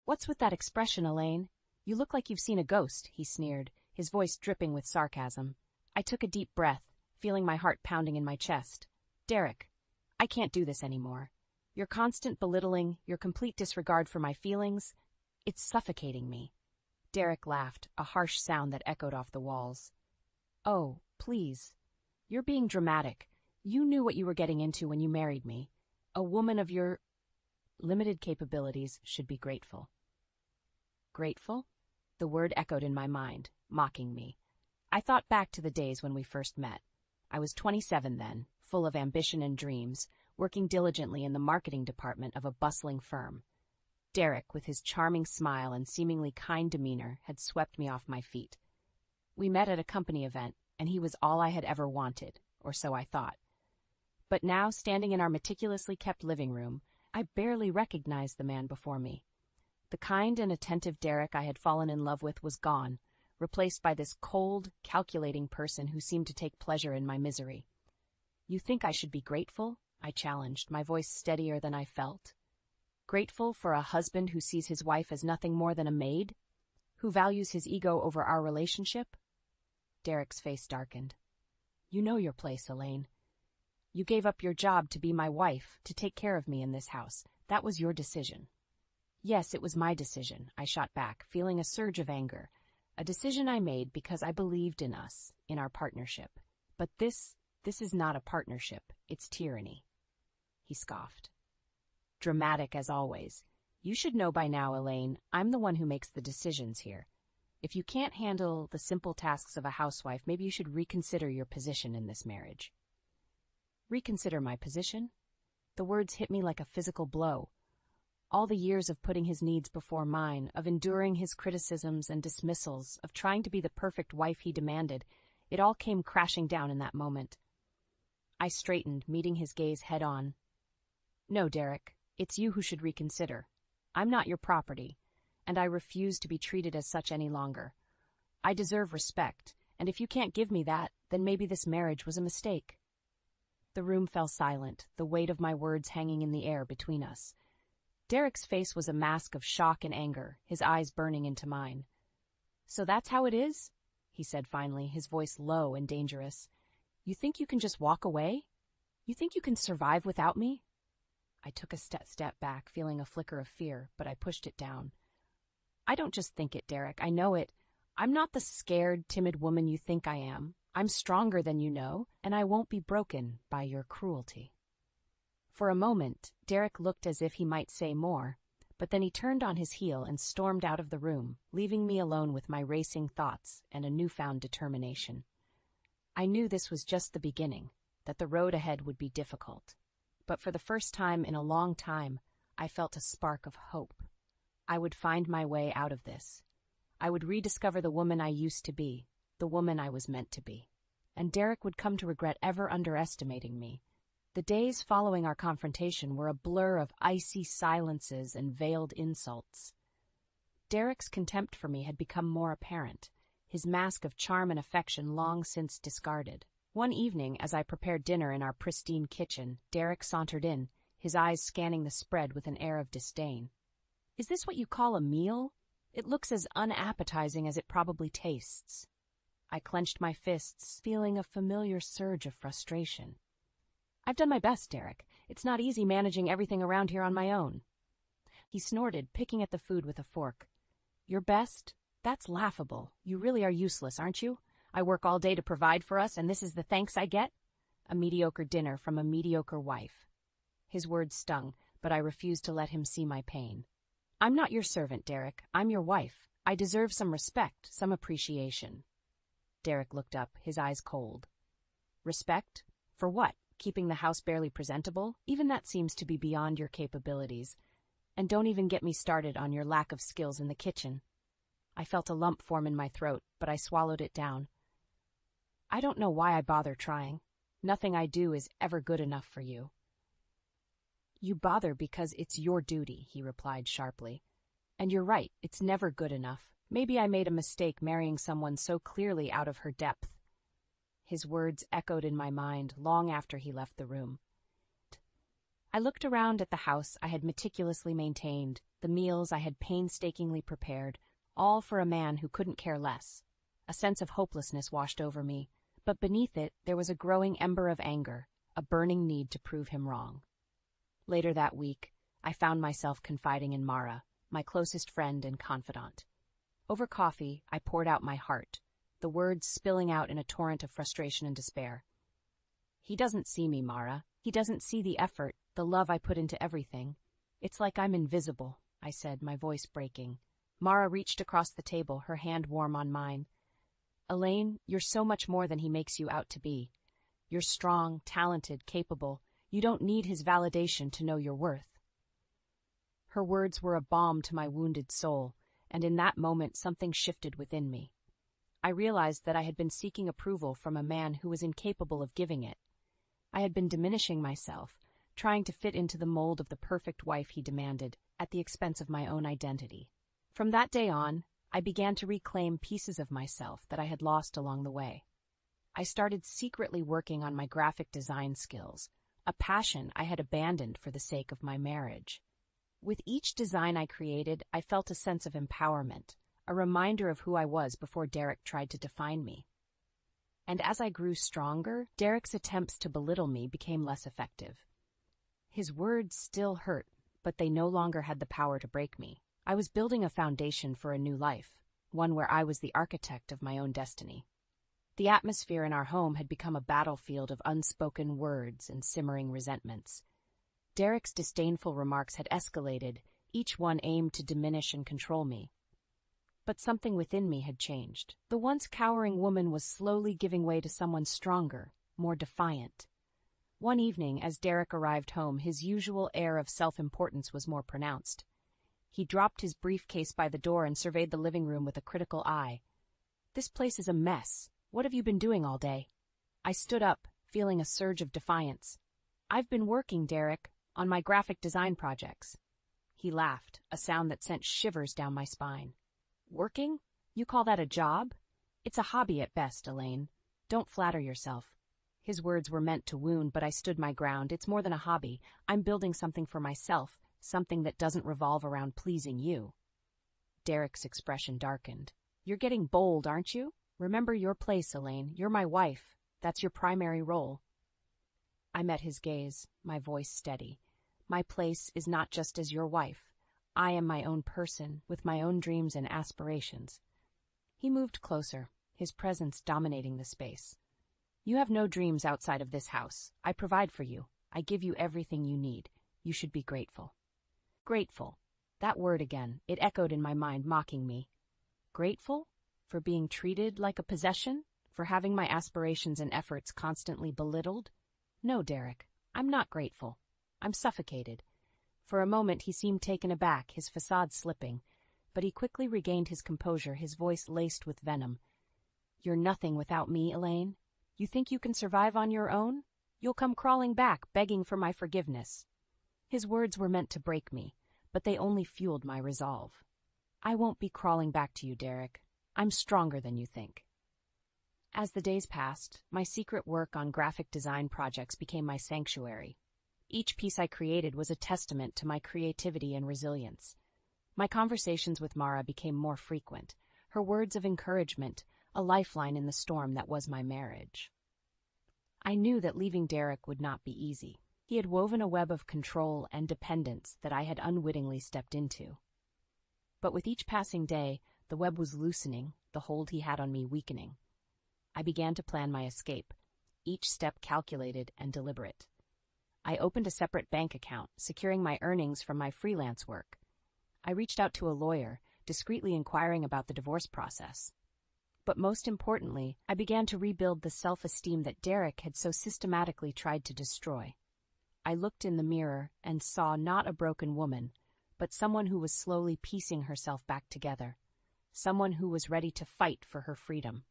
"What's with that expression, Elaine? You look like you've seen a ghost," he sneered, his voice dripping with sarcasm. I took a deep breath, feeling my heart pounding in my chest. "Derek, I can't do this anymore. Your constant belittling, your complete disregard for my feelings, it's suffocating me." Derek laughed, a harsh sound that echoed off the walls. "Oh, please. You're being dramatic. You knew what you were getting into when you married me. A woman of your limited capabilities should be grateful." Grateful? The word echoed in my mind, mocking me. I thought back to the days when we first met. I was 27 then, full of ambition and dreams, working diligently in the marketing department of a bustling firm. Derek, with his charming smile and seemingly kind demeanor, had swept me off my feet. We met at a company event, and he was all I had ever wanted, or so I thought. But now, standing in our meticulously kept living room, I barely recognized the man before me. The kind and attentive Derek I had fallen in love with was gone, replaced by this cold, calculating person who seemed to take pleasure in my misery. "You think I should be grateful?" I challenged, my voice steadier than I felt. "Grateful for a husband who sees his wife as nothing more than a maid? Who values his ego over our relationship?" Derek's face darkened. "You know your place, Elaine. You gave up your job to be my wife, to take care of me in this house. That was your decision." "Yes, it was my decision," I shot back, feeling a surge of anger. "A decision I made because I believed in us, in our partnership. But this is not a partnership, it's tyranny." He scoffed. "Dramatic as always. You should know by now, Elaine, I'm the one who makes the decisions here. If you can't handle the simple tasks of a housewife, maybe you should reconsider your position in this marriage." Reconsider my position? The words hit me like a physical blow. All the years of putting his needs before mine, of enduring his criticisms and dismissals, of trying to be the perfect wife he demanded, it all came crashing down in that moment. I straightened, meeting his gaze head-on. "No, Derek, it's you who should reconsider. I'm not your property, and I refuse to be treated as such any longer. I deserve respect, and if you can't give me that, then maybe this marriage was a mistake." The room fell silent, the weight of my words hanging in the air between us. Derek's face was a mask of shock and anger, his eyes burning into mine. "So that's how it is?" he said finally, his voice low and dangerous. "You think you can just walk away? You think you can survive without me?" I took a step back, feeling a flicker of fear, but I pushed it down. "I don't just think it, Derek, I know it. I'm not the scared, timid woman you think I am. I'm stronger than you know, and I won't be broken by your cruelty." For a moment, Derek looked as if he might say more, but then he turned on his heel and stormed out of the room, leaving me alone with my racing thoughts and a newfound determination. I knew this was just the beginning, that the road ahead would be difficult. But for the first time in a long time, I felt a spark of hope. I would find my way out of this. I would rediscover the woman I used to be, the woman I was meant to be. And Derek would come to regret ever underestimating me. The days following our confrontation were a blur of icy silences and veiled insults. Derek's contempt for me had become more apparent, his mask of charm and affection long since discarded. One evening, as I prepared dinner in our pristine kitchen, Derek sauntered in, his eyes scanning the spread with an air of disdain. "Is this what you call a meal? It looks as unappetizing as it probably tastes." I clenched my fists, feeling a familiar surge of frustration. "I've done my best, Derek. It's not easy managing everything around here on my own." He snorted, picking at the food with a fork. "Your best? That's laughable. You really are useless, aren't you? I work all day to provide for us, and this is the thanks I get? A mediocre dinner from a mediocre wife." His words stung, but I refused to let him see my pain. "I'm not your servant, Derek. I'm your wife. I deserve some respect, some appreciation." Derek looked up, his eyes cold. "Respect? For what? Keeping the house barely presentable? Even that seems to be beyond your capabilities. And don't even get me started on your lack of skills in the kitchen." I felt a lump form in my throat, but I swallowed it down. "I don't know why I bother trying. Nothing I do is ever good enough for you." "You bother because it's your duty," he replied sharply. "And you're right, it's never good enough. Maybe I made a mistake marrying someone so clearly out of her depth." His words echoed in my mind long after he left the room. I looked around at the house I had meticulously maintained, the the meals I had painstakingly prepared, all for a man who couldn't care less. A sense of hopelessness washed over me, but beneath it there was a growing ember of anger, a burning need to prove him wrong. Later that week, I found myself confiding in Mara, my closest friend and confidant. Over coffee, I poured out my heart, the words spilling out in a torrent of frustration and despair. "He doesn't see me, Mara. He doesn't see the effort, the love I put into everything. It's like I'm invisible," I said, my voice breaking. Mara reached across the table, her hand warm on mine. "Elaine, you're so much more than he makes you out to be. You're strong, talented, capable. You don't need his validation to know your worth." Her words were a balm to my wounded soul, and in that moment something shifted within me. I realized that I had been seeking approval from a man who was incapable of giving it. I had been diminishing myself, trying to fit into the mold of the perfect wife he demanded, at the expense of my own identity. From that day on, I began to reclaim pieces of myself that I had lost along the way. I started secretly working on my graphic design skills, a passion I had abandoned for the sake of my marriage. With each design I created, I felt a sense of empowerment, a reminder of who I was before Derek tried to define me. And as I grew stronger, Derek's attempts to belittle me became less effective. His words still hurt, but they no longer had the power to break me. I was building a foundation for a new life, one where I was the architect of my own destiny. The atmosphere in our home had become a battlefield of unspoken words and simmering resentments. Derek's disdainful remarks had escalated, each one aimed to diminish and control me. But something within me had changed. The once cowering woman was slowly giving way to someone stronger, more defiant. One evening, as Derek arrived home, his usual air of self-importance was more pronounced. He dropped his briefcase by the door and surveyed the living room with a critical eye. "This place is a mess. What have you been doing all day?" I stood up, feeling a surge of defiance. "I've been working, Derek, on my graphic design projects." He laughed, a sound that sent shivers down my spine. "Working? You call that a job? It's a hobby at best, Elaine. Don't flatter yourself." His words were meant to wound, but I stood my ground. "It's more than a hobby. I'm building something for myself, something that doesn't revolve around pleasing you." Derek's expression darkened. "You're getting bold, aren't you? Remember your place, Elaine. You're my wife. That's your primary role." I met his gaze, my voice steady. "My place is not just as your wife. I am my own person, with my own dreams and aspirations." He moved closer, his presence dominating the space. "You have no dreams outside of this house. I provide for you. I give you everything you need. You should be grateful." Grateful. That word again. It echoed in my mind, mocking me. Grateful? For being treated like a possession? For having my aspirations and efforts constantly belittled? No, Derek. I'm not grateful. I'm suffocated. For a moment he seemed taken aback, his facade slipping, but he quickly regained his composure, his voice laced with venom. "You're nothing without me, Elaine. You think you can survive on your own? You'll come crawling back, begging for my forgiveness." His words were meant to break me, but they only fueled my resolve. "I won't be crawling back to you, Derek. I'm stronger than you think." As the days passed, my secret work on graphic design projects became my sanctuary. Each piece I created was a testament to my creativity and resilience. My conversations with Mara became more frequent, her words of encouragement, a lifeline in the storm that was my marriage. I knew that leaving Derek would not be easy. He had woven a web of control and dependence that I had unwittingly stepped into. But with each passing day, the web was loosening, the hold he had on me weakening. I began to plan my escape, each step calculated and deliberate. I opened a separate bank account, securing my earnings from my freelance work. I reached out to a lawyer, discreetly inquiring about the divorce process. But most importantly, I began to rebuild the self-esteem that Derek had so systematically tried to destroy. I looked in the mirror and saw not a broken woman, but someone who was slowly piecing herself back together, someone who was ready to fight for her freedom.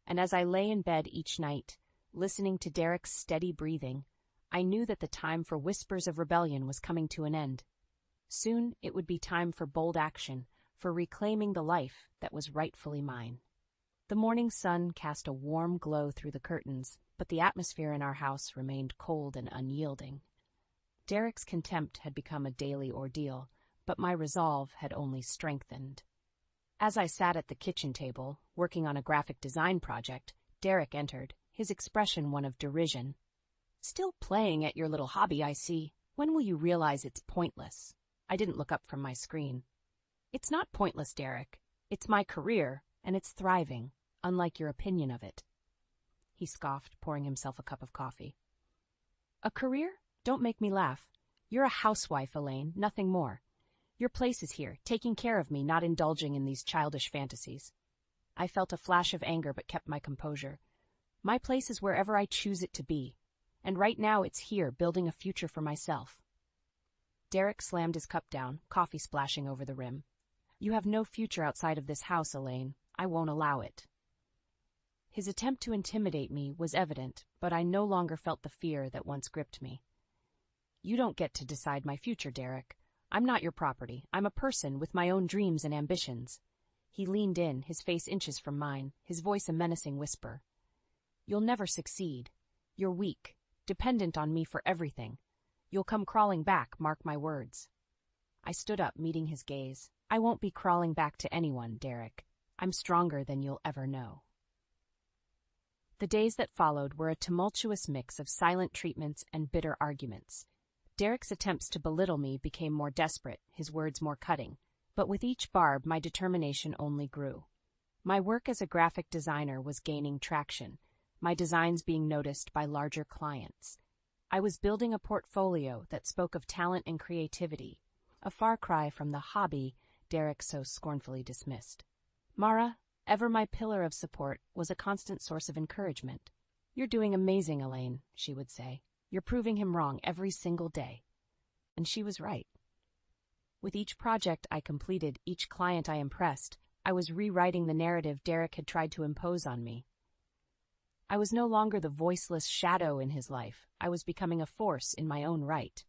And as I lay in bed each night, listening to Derek's steady breathing, I knew that the time for whispers of rebellion was coming to an end. Soon it would be time for bold action, for reclaiming the life that was rightfully mine. The morning sun cast a warm glow through the curtains, but the atmosphere in our house remained cold and unyielding. Derek's contempt had become a daily ordeal, but my resolve had only strengthened. As I sat at the kitchen table, working on a graphic design project, Derek entered, his expression one of derision. "Still playing at your little hobby, I see. When will you realize it's pointless?" I didn't look up from my screen. "It's not pointless, Derek. It's my career, and it's thriving, unlike your opinion of it." He scoffed, pouring himself a cup of coffee. "A career? Don't make me laugh. You're a housewife, Elaine, nothing more. Your place is here, taking care of me, not indulging in these childish fantasies." I felt a flash of anger but kept my composure. My place is wherever I choose it to be, and right now it's here, building a future for myself. Derek slammed his cup down, coffee splashing over the rim. "You have no future outside of this house, Elaine. I won't allow it." His attempt to intimidate me was evident, but I no longer felt the fear that once gripped me. "You don't get to decide my future, Derek. I'm not your property. I'm a person with my own dreams and ambitions." He leaned in, his face inches from mine, his voice a menacing whisper. "You'll never succeed. You're weak, dependent on me for everything. You'll come crawling back, mark my words." I stood up, meeting his gaze. "I won't be crawling back to anyone, Derek. I'm stronger than you'll ever know." The days that followed were a tumultuous mix of silent treatments and bitter arguments. Derek's attempts to belittle me became more desperate, his words more cutting, but with each barb my determination only grew. My work as a graphic designer was gaining traction, my designs being noticed by larger clients. I was building a portfolio that spoke of talent and creativity, a far cry from the hobby Derek so scornfully dismissed. Mara, ever my pillar of support, was a constant source of encouragement. "You're doing amazing, Elaine," she would say. "You're proving him wrong every single day." And she was right. With each project I completed, each client I impressed, I was rewriting the narrative Derek had tried to impose on me. I was no longer the voiceless shadow in his life. I was becoming a force in my own right.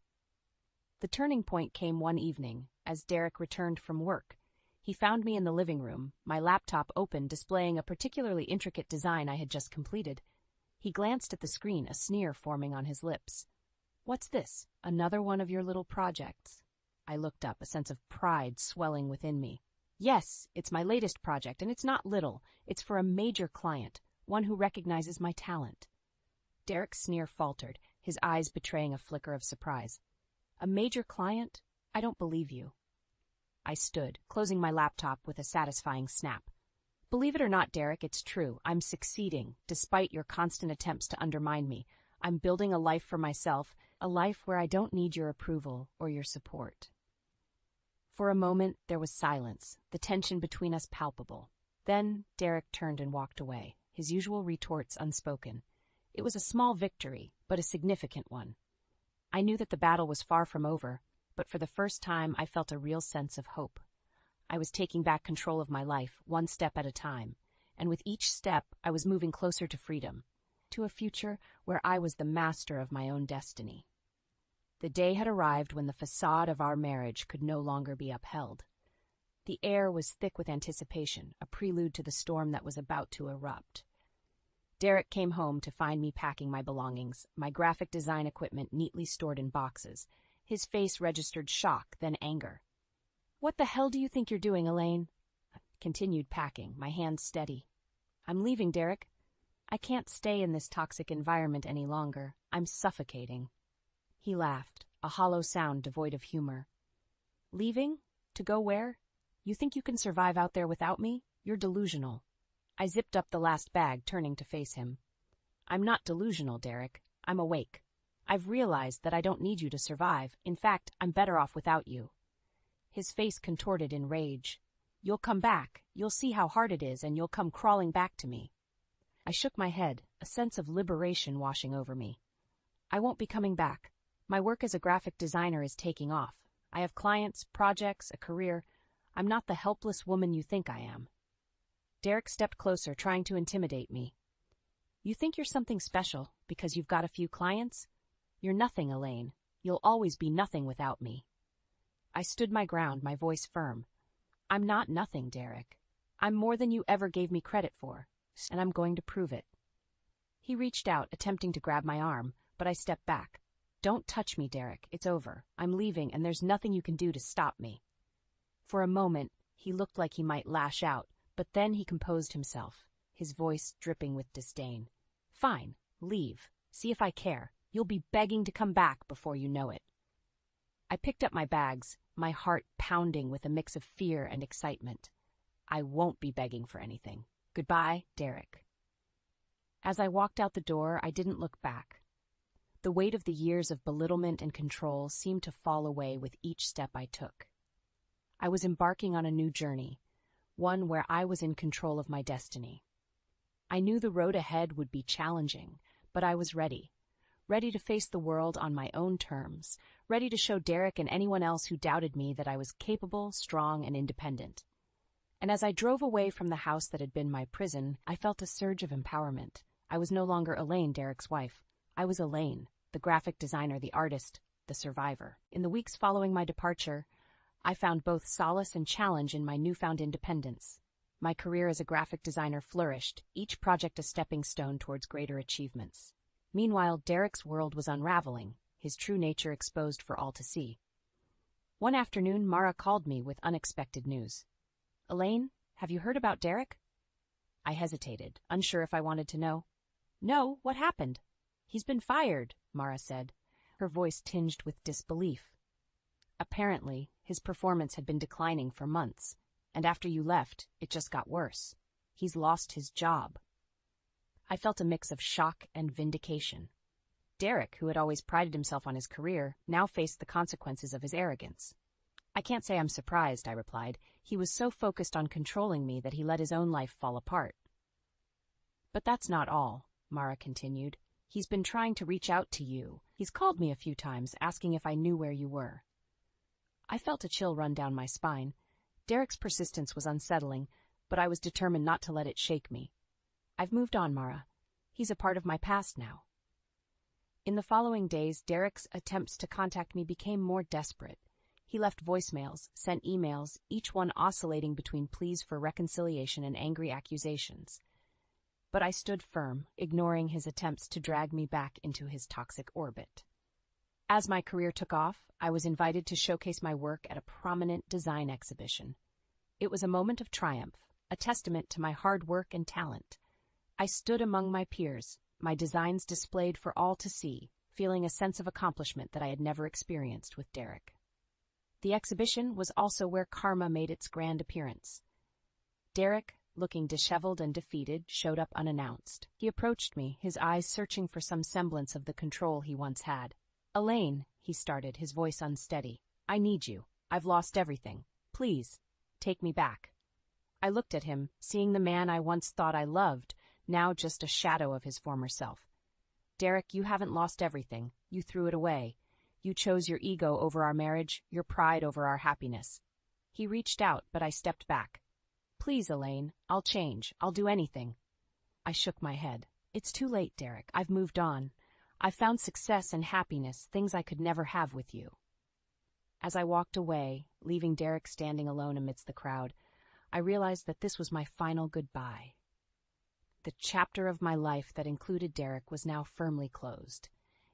The turning point came one evening, as Derek returned from work. He found me in the living room, my laptop open, displaying a particularly intricate design I had just completed. He glanced at the screen, a sneer forming on his lips. "What's this? Another one of your little projects?" I looked up, a sense of pride swelling within me. "Yes, it's my latest project, and it's not little. It's for a major client, one who recognizes my talent." Derek's sneer faltered, his eyes betraying a flicker of surprise. "A major client? I don't believe you." I stood, closing my laptop with a satisfying snap. "Believe it or not, Derek, it's true. I'm succeeding, despite your constant attempts to undermine me. I'm building a life for myself, a life where I don't need your approval or your support." For a moment, there was silence, the tension between us palpable. Then Derek turned and walked away, his usual retorts unspoken. It was a small victory, but a significant one. I knew that the battle was far from over, but for the first time I felt a real sense of hope. I was taking back control of my life, one step at a time, and with each step I was moving closer to freedom, to a future where I was the master of my own destiny. The day had arrived when the facade of our marriage could no longer be upheld. The air was thick with anticipation, a prelude to the storm that was about to erupt. Derek came home to find me packing my belongings, my graphic design equipment neatly stored in boxes. His face registered shock, then anger. "What the hell do you think you're doing, Elaine?" I continued packing, my hands steady. "I'm leaving, Derek. I can't stay in this toxic environment any longer. I'm suffocating." He laughed, a hollow sound devoid of humor. "Leaving? To go where? You think you can survive out there without me? You're delusional." I zipped up the last bag, turning to face him. "I'm not delusional, Derek. I'm awake. I've realized that I don't need you to survive. In fact, I'm better off without you." His face contorted in rage. "You'll come back. You'll see how hard it is, and you'll come crawling back to me." I shook my head, a sense of liberation washing over me. "I won't be coming back. My work as a graphic designer is taking off. I have clients, projects, a career. I'm not the helpless woman you think I am." Derek stepped closer, trying to intimidate me. "You think you're something special because you've got a few clients? You're nothing, Elaine. You'll always be nothing without me." I stood my ground, my voice firm. "I'm not nothing, Derek. I'm more than you ever gave me credit for, and I'm going to prove it." He reached out, attempting to grab my arm, but I stepped back. Don't touch me, Derek. It's over. I'm leaving, and there's nothing you can do to stop me. For a moment, he looked like he might lash out, but then he composed himself, his voice dripping with disdain. Fine, leave. See if I care. You'll be begging to come back before you know it. I picked up my bags, my heart pounding with a mix of fear and excitement. I won't be begging for anything. Goodbye, Derek. As I walked out the door, I didn't look back. The weight of the years of belittlement and control seemed to fall away with each step I took. I was embarking on a new journey, one where I was in control of my destiny. I knew the road ahead would be challenging, but I was ready to face the world on my own terms, ready to show Derek and anyone else who doubted me that I was capable, strong, and independent. And as I drove away from the house that had been my prison, I felt a surge of empowerment. I was no longer Elaine, Derek's wife. I was Elaine, the graphic designer, the artist, the survivor. In the weeks following my departure, I found both solace and challenge in my newfound independence. My career as a graphic designer flourished, each project a stepping stone towards greater achievements. Meanwhile, Derek's world was unraveling, his true nature exposed for all to see. One afternoon, Mara called me with unexpected news. Elaine, have you heard about Derek? I hesitated, unsure if I wanted to know. No, what happened? He's been fired, Mara said, her voice tinged with disbelief. Apparently, his performance had been declining for months, and after you left, it just got worse. He's lost his job. I felt a mix of shock and vindication. Derek, who had always prided himself on his career, now faced the consequences of his arrogance. I can't say I'm surprised, I replied. He was so focused on controlling me that he let his own life fall apart. But that's not all, Mara continued. He's been trying to reach out to you. He's called me a few times, asking if I knew where you were. I felt a chill run down my spine. Derek's persistence was unsettling, but I was determined not to let it shake me. I've moved on, Mara. He's a part of my past now. In the following days, Derek's attempts to contact me became more desperate. He left voicemails, sent emails, each one oscillating between pleas for reconciliation and angry accusations. But I stood firm, ignoring his attempts to drag me back into his toxic orbit. As my career took off, I was invited to showcase my work at a prominent design exhibition. It was a moment of triumph, a testament to my hard work and talent. I stood among my peers, my designs displayed for all to see, feeling a sense of accomplishment that I had never experienced with Derek. The exhibition was also where karma made its grand appearance. Derek, looking disheveled and defeated, showed up unannounced. He approached me, his eyes searching for some semblance of the control he once had. Elaine, he started, his voice unsteady. I need you. I've lost everything. Please, take me back. I looked at him, seeing the man I once thought I loved, now just a shadow of his former self. Derek, you haven't lost everything. You threw it away. You chose your ego over our marriage, your pride over our happiness. He reached out, but I stepped back. Please, Elaine, I'll change. I'll do anything. I shook my head. It's too late, Derek. I've moved on. I've found success and happiness, things I could never have with you. As I walked away, leaving Derek standing alone amidst the crowd, I realized that this was my final goodbye. The chapter of my life that included Derek was now firmly closed.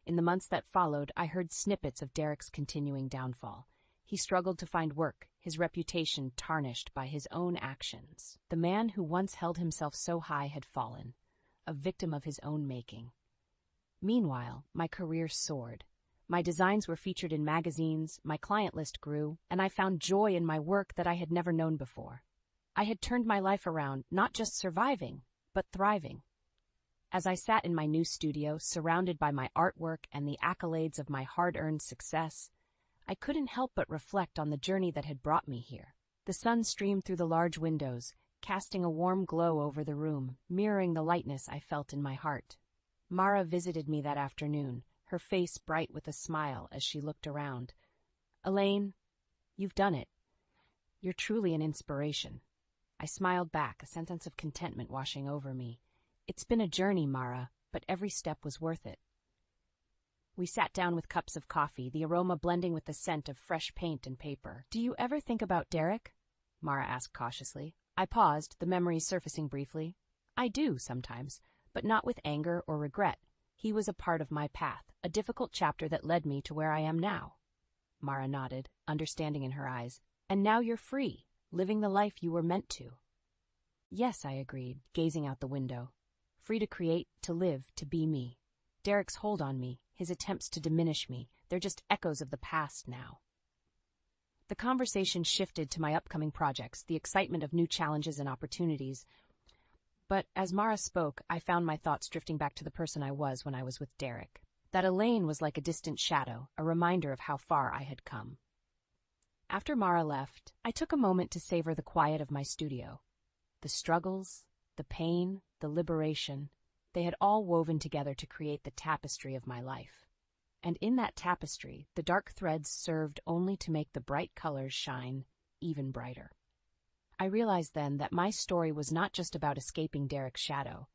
In the months that followed, I heard snippets of Derek's continuing downfall. He struggled to find work, his reputation tarnished by his own actions. The man who once held himself so high had fallen, a victim of his own making. Meanwhile, my career soared. My designs were featured in magazines, my client list grew, and I found joy in my work that I had never known before. I had turned my life around, not just surviving, but thriving. As I sat in my new studio, surrounded by my artwork and the accolades of my hard-earned success, I couldn't help but reflect on the journey that had brought me here. The sun streamed through the large windows, casting a warm glow over the room, mirroring the lightness I felt in my heart. Mara visited me that afternoon, her face bright with a smile as she looked around. Elaine, you've done it. You're truly an inspiration. I smiled back, a sense of contentment washing over me. It's been a journey, Mara, but every step was worth it. We sat down with cups of coffee, the aroma blending with the scent of fresh paint and paper. Do you ever think about Derek? Mara asked cautiously. I paused, the memories surfacing briefly. I do, sometimes, but not with anger or regret. He was a part of my path, a difficult chapter that led me to where I am now. Mara nodded, understanding in her eyes. And now you're free, living the life you were meant to. Yes, I agreed, gazing out the window. Free to create, to live, to be me. Derek's hold on me, his attempts to diminish me, they're just echoes of the past now. The conversation shifted to my upcoming projects, the excitement of new challenges and opportunities. But as Mara spoke, I found my thoughts drifting back to the person I was when I was with Derek. That Elaine was like a distant shadow, a reminder of how far I had come. After Mara left, I took a moment to savor the quiet of my studio. The struggles, the pain, the liberation, they had all woven together to create the tapestry of my life. And in that tapestry, the dark threads served only to make the bright colors shine even brighter. I realized then that my story was not just about escaping Derek's shadow.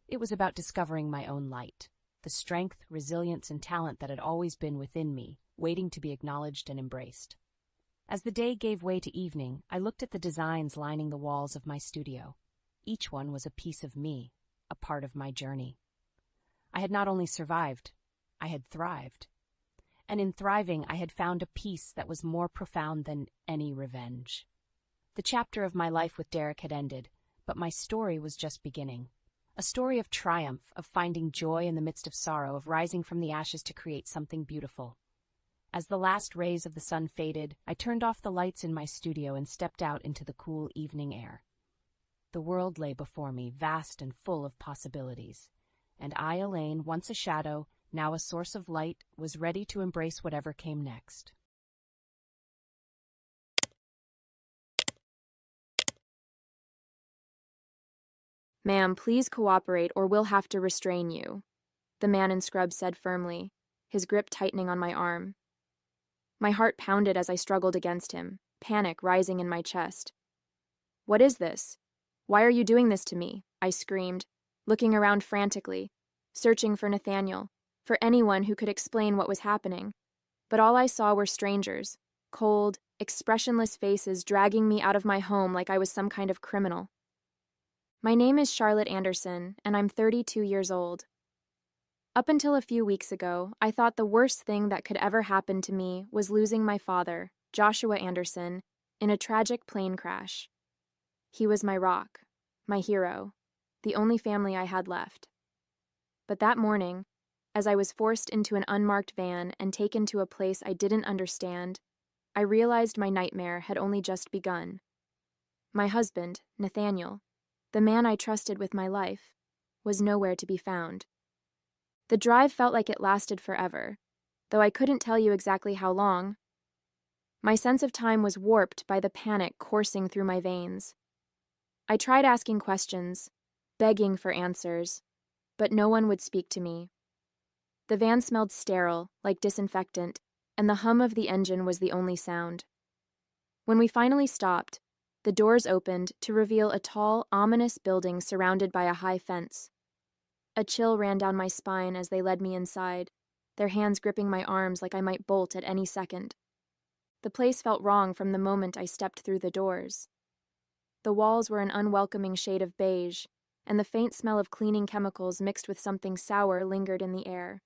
It was about discovering my own light, the strength, resilience, and talent that had always been within me, waiting to be acknowledged and embraced. As the day gave way to evening, I looked at the designs lining the walls of my studio. Each one was a piece of me, a part of my journey. I had not only survived, I had thrived. And in thriving, I had found a peace that was more profound than any revenge. The chapter of my life with Derek had ended, but my story was just beginning. A story of triumph, of finding joy in the midst of sorrow, of rising from the ashes to create something beautiful. As the last rays of the sun faded, I turned off the lights in my studio and stepped out into the cool evening air. The world lay before me, vast and full of possibilities. And I, Elaine, once a shadow, now a source of light, was ready to embrace whatever came next. "Ma'am, please cooperate or we'll have to restrain you," the man in scrubs said firmly, his grip tightening on my arm. My heart pounded as I struggled against him, panic rising in my chest. "What is this? Why are you doing this to me?" I screamed, looking around frantically, searching for Nathaniel, for anyone who could explain what was happening. But all I saw were strangers, cold, expressionless faces dragging me out of my home like I was some kind of criminal. "My name is Charlotte Anderson, and I'm 32 years old. Up until a few weeks ago, I thought the worst thing that could ever happen to me was losing my father, Joshua Anderson, in a tragic plane crash. He was my rock, my hero, the only family I had left. But that morning, as I was forced into an unmarked van and taken to a place I didn't understand, I realized my nightmare had only just begun. My husband, Nathaniel, the man I trusted with my life, was nowhere to be found. The drive felt like it lasted forever, though I couldn't tell you exactly how long. My sense of time was warped by the panic coursing through my veins. I tried asking questions, begging for answers, but no one would speak to me. The van smelled sterile, like disinfectant, and the hum of the engine was the only sound. When we finally stopped, the doors opened to reveal a tall, ominous building surrounded by a high fence. A chill ran down my spine as they led me inside, their hands gripping my arms like I might bolt at any second. The place felt wrong from the moment I stepped through the doors. The walls were an unwelcoming shade of beige, and the faint smell of cleaning chemicals mixed with something sour lingered in the air.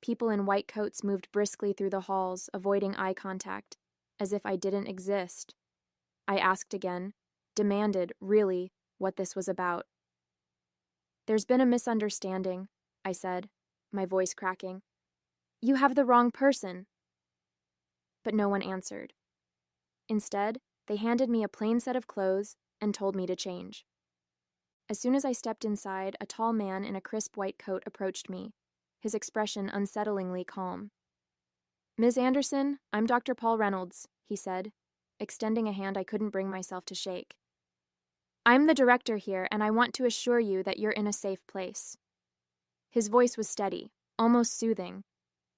People in white coats moved briskly through the halls, avoiding eye contact, as if I didn't exist. I asked again, demanded, really, what this was about. "There's been a misunderstanding," I said, my voice cracking. "You have the wrong person." But no one answered. Instead, they handed me a plain set of clothes and told me to change. As soon as I stepped inside, a tall man in a crisp white coat approached me, his expression unsettlingly calm. "Ms. Anderson, I'm Dr. Paul Reynolds," he said, extending a hand I couldn't bring myself to shake. "I'm the director here, and I want to assure you that you're in a safe place." His voice was steady, almost soothing,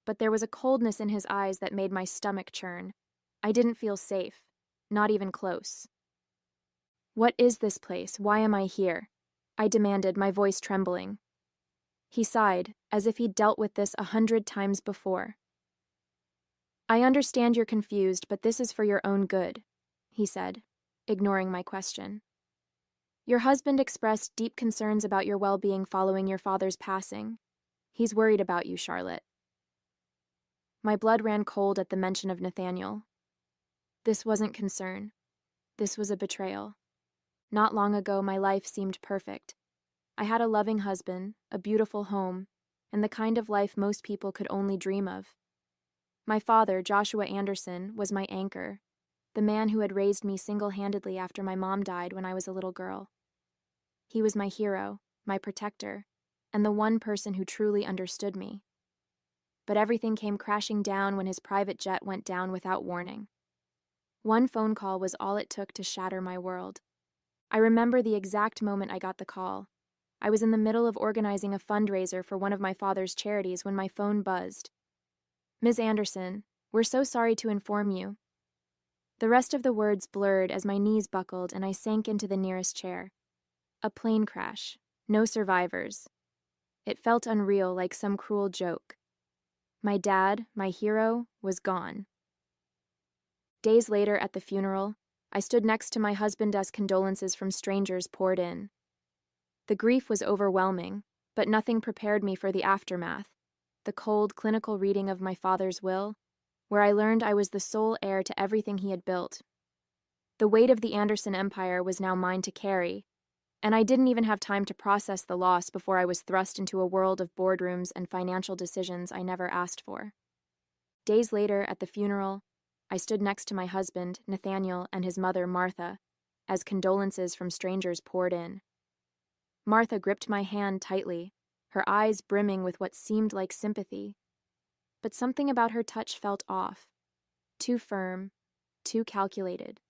but there was a coldness in his eyes that made my stomach churn. I didn't feel safe, not even close. "What is this place? Why am I here?" I demanded, my voice trembling. He sighed, as if he'd dealt with this 100 times before. "I understand you're confused, but this is for your own good," he said, ignoring my question. "Your husband expressed deep concerns about your well-being following your father's passing. He's worried about you, Charlotte. My blood ran cold at the mention of Nathaniel. This wasn't concern. This was a betrayal. Not long ago, my life seemed perfect. I had a loving husband, a beautiful home, and the kind of life most people could only dream of. My father, Joshua Anderson, was my anchor, the man who had raised me single-handedly after my mom died when I was a little girl. He was my hero, my protector, and the one person who truly understood me. But everything came crashing down when his private jet went down without warning. One phone call was all it took to shatter my world. I remember the exact moment I got the call. I was in the middle of organizing a fundraiser for one of my father's charities when my phone buzzed. "Ms. Anderson, we're so sorry to inform you." The rest of the words blurred as my knees buckled and I sank into the nearest chair. A plane crash. No survivors. It felt unreal, like some cruel joke. My dad, my hero, was gone. Days later at the funeral, I stood next to my husband as condolences from strangers poured in. The grief was overwhelming, but nothing prepared me for the aftermath, the cold, clinical reading of my father's will, where I learned I was the sole heir to everything he had built. The weight of the Anderson empire was now mine to carry, and I didn't even have time to process the loss before I was thrust into a world of boardrooms and financial decisions I never asked for. Days later, at the funeral, I stood next to my husband, Nathaniel, and his mother, Martha, as condolences from strangers poured in. Martha gripped my hand tightly, her eyes brimming with what seemed like sympathy. But something about her touch felt off, too firm, too calculated.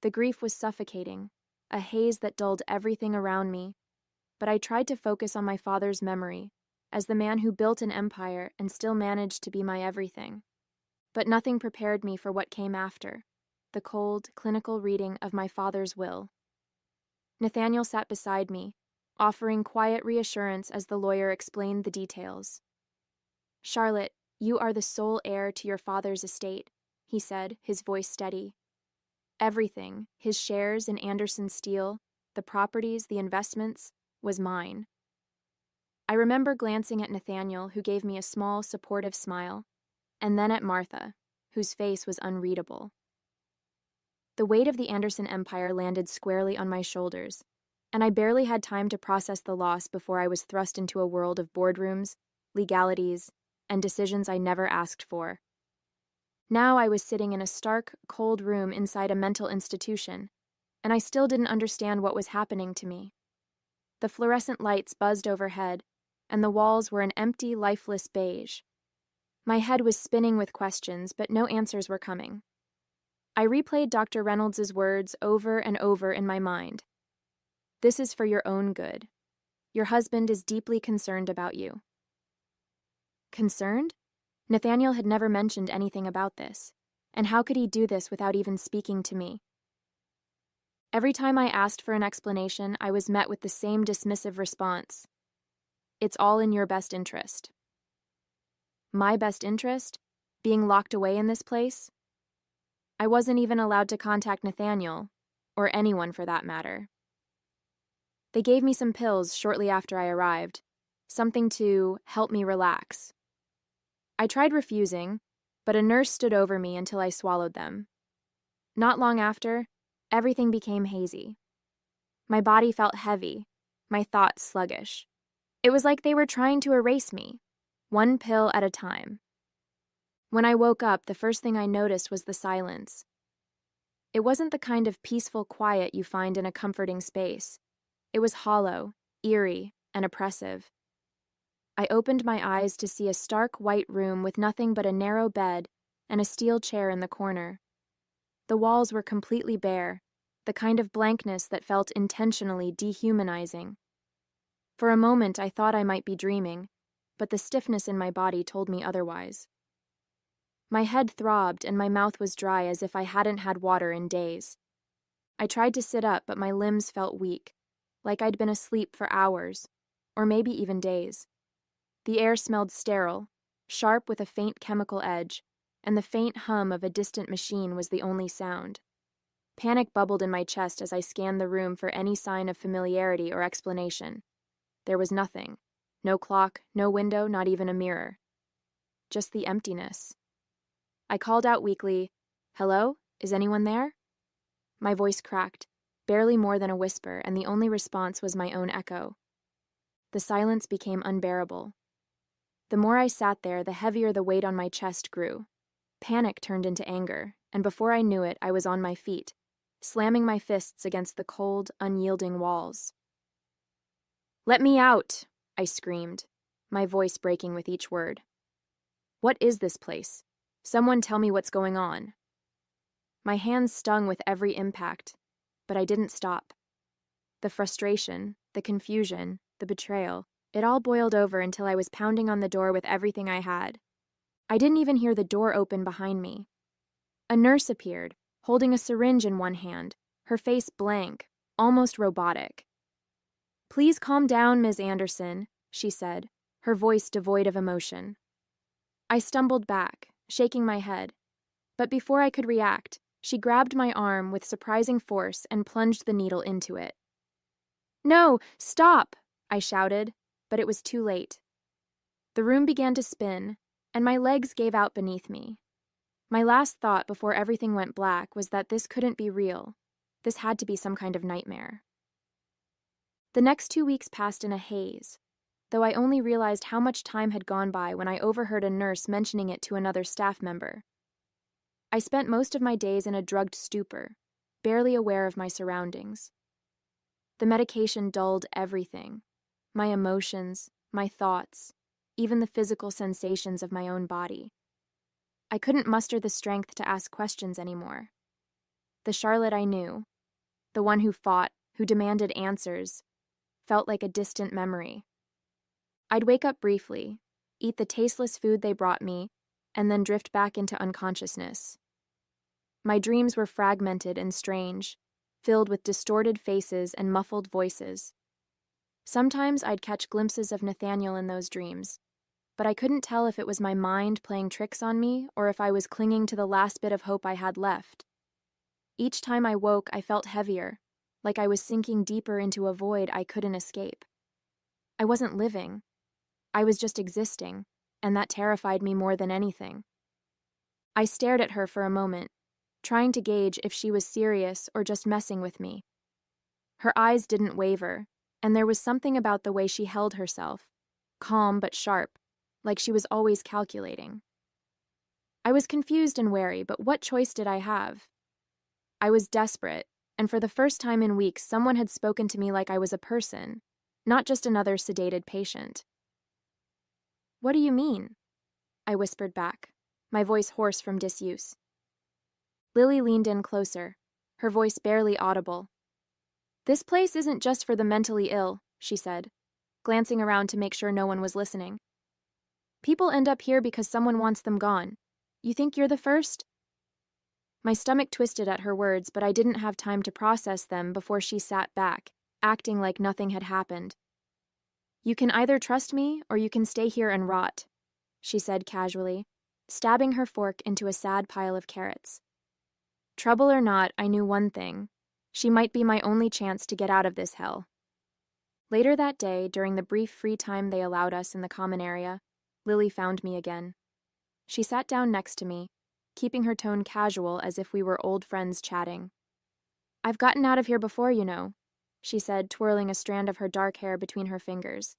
The grief was suffocating, a haze that dulled everything around me, but I tried to focus on my father's memory, as the man who built an empire and still managed to be my everything. But nothing prepared me for what came after, the cold, clinical reading of my father's will. Nathaniel sat beside me, offering quiet reassurance as the lawyer explained the details. "Charlotte, you are the sole heir to your father's estate," he said, his voice steady. "Everything, his shares in Anderson Steel, the properties, the investments, was mine." I remember glancing at Nathaniel, who gave me a small, supportive smile, and then at Martha, whose face was unreadable. The weight of the Anderson empire landed squarely on my shoulders, and I barely had time to process the loss before I was thrust into a world of boardrooms, legalities, and decisions I never asked for. Now I was sitting in a stark, cold room inside a mental institution, and I still didn't understand what was happening to me. The fluorescent lights buzzed overhead, and the walls were an empty, lifeless beige. My head was spinning with questions, but no answers were coming. I replayed Dr. Reynolds's words over and over in my mind. "This is for your own good. Your husband is deeply concerned about you." Concerned? Nathaniel had never mentioned anything about this, and how could he do this without even speaking to me? Every time I asked for an explanation, I was met with the same dismissive response. "It's all in your best interest." My best interest? Being locked away in this place? I wasn't even allowed to contact Nathaniel, or anyone for that matter. They gave me some pills shortly after I arrived, something to help me relax. I tried refusing, but a nurse stood over me until I swallowed them. Not long after, everything became hazy. My body felt heavy, my thoughts sluggish. It was like they were trying to erase me, one pill at a time. When I woke up, the first thing I noticed was the silence. It wasn't the kind of peaceful quiet you find in a comforting space. It was hollow, eerie, and oppressive. I opened my eyes to see a stark white room with nothing but a narrow bed and a steel chair in the corner. The walls were completely bare, the kind of blankness that felt intentionally dehumanizing. For a moment I thought I might be dreaming, but the stiffness in my body told me otherwise. My head throbbed and my mouth was dry as if I hadn't had water in days. I tried to sit up, but my limbs felt weak, like I'd been asleep for hours, or maybe even days. The air smelled sterile, sharp with a faint chemical edge, and the faint hum of a distant machine was the only sound. Panic bubbled in my chest as I scanned the room for any sign of familiarity or explanation. There was nothing. No clock, no window, not even a mirror. Just the emptiness. I called out weakly, "Hello? Is anyone there?" My voice cracked, barely more than a whisper, and the only response was my own echo. The silence became unbearable. The more I sat there, the heavier the weight on my chest grew. Panic turned into anger, and before I knew it, I was on my feet, slamming my fists against the cold, unyielding walls. "Let me out!" I screamed, my voice breaking with each word. "What is this place? Someone tell me what's going on." My hands stung with every impact, but I didn't stop. The frustration, the confusion, the betrayal, it all boiled over until I was pounding on the door with everything I had. I didn't even hear the door open behind me. A nurse appeared, holding a syringe in one hand, her face blank, almost robotic. "Please calm down, Ms. Anderson," she said, her voice devoid of emotion. I stumbled back, shaking my head, but before I could react, she grabbed my arm with surprising force and plunged the needle into it. "No, stop!" I shouted, but it was too late. The room began to spin, and my legs gave out beneath me. My last thought before everything went black was that this couldn't be real. This had to be some kind of nightmare. The next 2 weeks passed in a haze, though I only realized how much time had gone by when I overheard a nurse mentioning it to another staff member. I spent most of my days in a drugged stupor, barely aware of my surroundings. The medication dulled everything, my emotions, my thoughts, even the physical sensations of my own body. I couldn't muster the strength to ask questions anymore. The Charlotte I knew, the one who fought, who demanded answers, felt like a distant memory. I'd wake up briefly, eat the tasteless food they brought me, and then drift back into unconsciousness. My dreams were fragmented and strange, filled with distorted faces and muffled voices. Sometimes I'd catch glimpses of Nathaniel in those dreams, but I couldn't tell if it was my mind playing tricks on me or if I was clinging to the last bit of hope I had left. Each time I woke, I felt heavier, like I was sinking deeper into a void I couldn't escape. I wasn't living. I was just existing, and that terrified me more than anything. I stared at her for a moment, trying to gauge if she was serious or just messing with me. Her eyes didn't waver, and there was something about the way she held herself, calm but sharp, like she was always calculating. I was confused and wary, but what choice did I have? I was desperate, and for the first time in weeks, someone had spoken to me like I was a person, not just another sedated patient. "What do you mean?" I whispered back, my voice hoarse from disuse. Lily leaned in closer, her voice barely audible. "This place isn't just for the mentally ill," she said, glancing around to make sure no one was listening. "People end up here because someone wants them gone. You think you're the first?" My stomach twisted at her words, but I didn't have time to process them before she sat back, acting like nothing had happened. "You can either trust me or you can stay here and rot," she said casually, stabbing her fork into a sad pile of carrots. Trouble or not, I knew one thing. She might be my only chance to get out of this hell. Later that day, during the brief free time they allowed us in the common area, Lily found me again. She sat down next to me, keeping her tone casual as if we were old friends chatting. "I've gotten out of here before, you know," she said, twirling a strand of her dark hair between her fingers.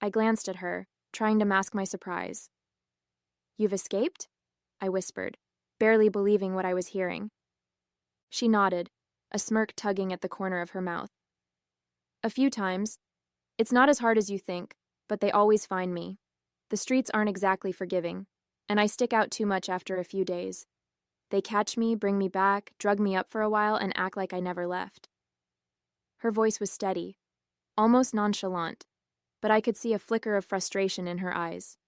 I glanced at her, trying to mask my surprise. "You've escaped?" I whispered, barely believing what I was hearing. She nodded, a smirk tugging at the corner of her mouth. "A few times. It's not as hard as you think, but they always find me. The streets aren't exactly forgiving, and I stick out too much after a few days. They catch me, bring me back, drug me up for a while, and act like I never left." Her voice was steady, almost nonchalant, but I could see a flicker of frustration in her eyes.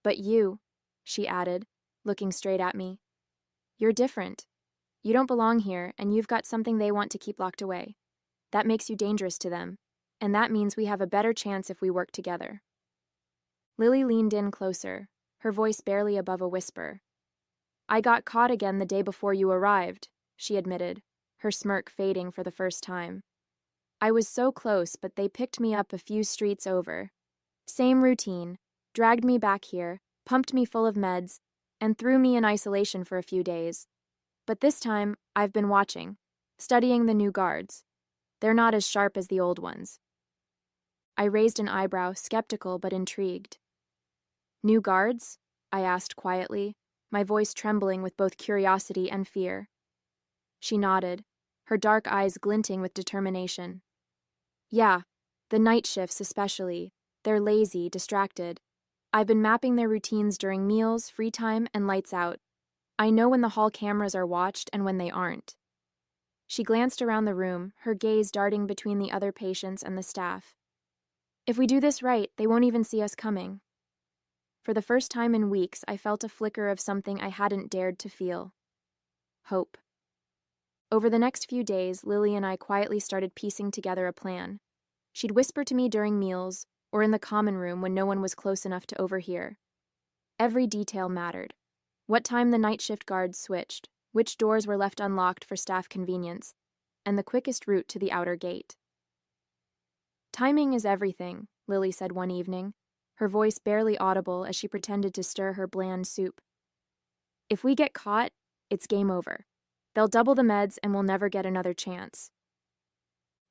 "But you," she added, looking straight at me. "You're different. You don't belong here, and you've got something they want to keep locked away. That makes you dangerous to them, and that means we have a better chance if we work together." Lily leaned in closer, her voice barely above a whisper. "I got caught again the day before you arrived," she admitted, her smirk fading for the first time. I was so close, but they picked me up a few streets over. Same routine, dragged me back here, pumped me full of meds, and threw me in isolation for a few days. But this time, I've been watching, studying the new guards. They're not as sharp as the old ones. I raised an eyebrow, skeptical but intrigued. New guards? I asked quietly, my voice trembling with both curiosity and fear. She nodded, her dark eyes glinting with determination. Yeah, the night shifts especially. They're lazy, distracted. I've been mapping their routines during meals, free time, and lights out. I know when the hall cameras are watched and when they aren't. She glanced around the room, her gaze darting between the other patients and the staff. If we do this right, they won't even see us coming. For the first time in weeks, I felt a flicker of something I hadn't dared to feel. Hope. Over the next few days, Lily and I quietly started piecing together a plan. She'd whisper to me during meals, or in the common room when no one was close enough to overhear. Every detail mattered. What time the night shift guards switched, which doors were left unlocked for staff convenience, and the quickest route to the outer gate. Timing is everything, Lily said one evening, her voice barely audible as she pretended to stir her bland soup. If we get caught, it's game over. They'll double the meds and we'll never get another chance.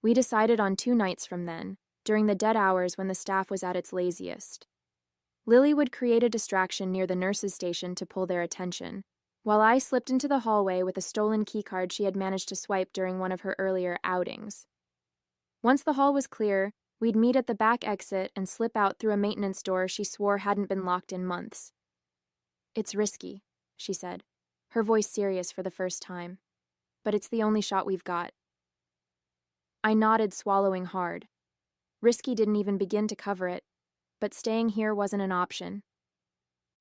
We decided on 2 nights from then, during the dead hours when the staff was at its laziest. Lily would create a distraction near the nurses' station to pull their attention, while I slipped into the hallway with a stolen keycard she had managed to swipe during one of her earlier outings. Once the hall was clear, we'd meet at the back exit and slip out through a maintenance door she swore hadn't been locked in months. It's risky, she said, her voice serious for the first time. But it's the only shot we've got. I nodded, swallowing hard. Risky didn't even begin to cover it, but staying here wasn't an option.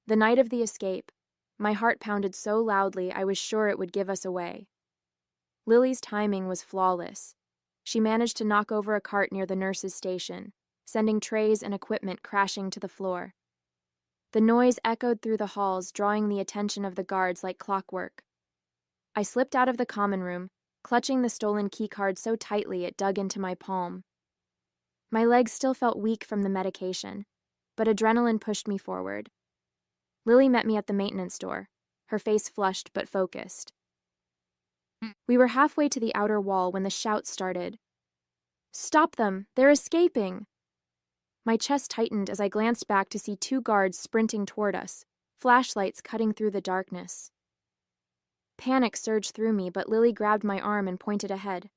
The night of the escape, my heart pounded so loudly I was sure it would give us away. Lily's timing was flawless. She managed to knock over a cart near the nurses' station, sending trays and equipment crashing to the floor. The noise echoed through the halls, drawing the attention of the guards like clockwork. I slipped out of the common room, clutching the stolen keycard so tightly it dug into my palm. My legs still felt weak from the medication, but adrenaline pushed me forward. Lily met me at the maintenance door, her face flushed but focused. We were halfway to the outer wall when the shouts started. "Stop them! They're escaping!" My chest tightened as I glanced back to see 2 guards sprinting toward us, flashlights cutting through the darkness. Panic surged through me, but Lily grabbed my arm and pointed ahead.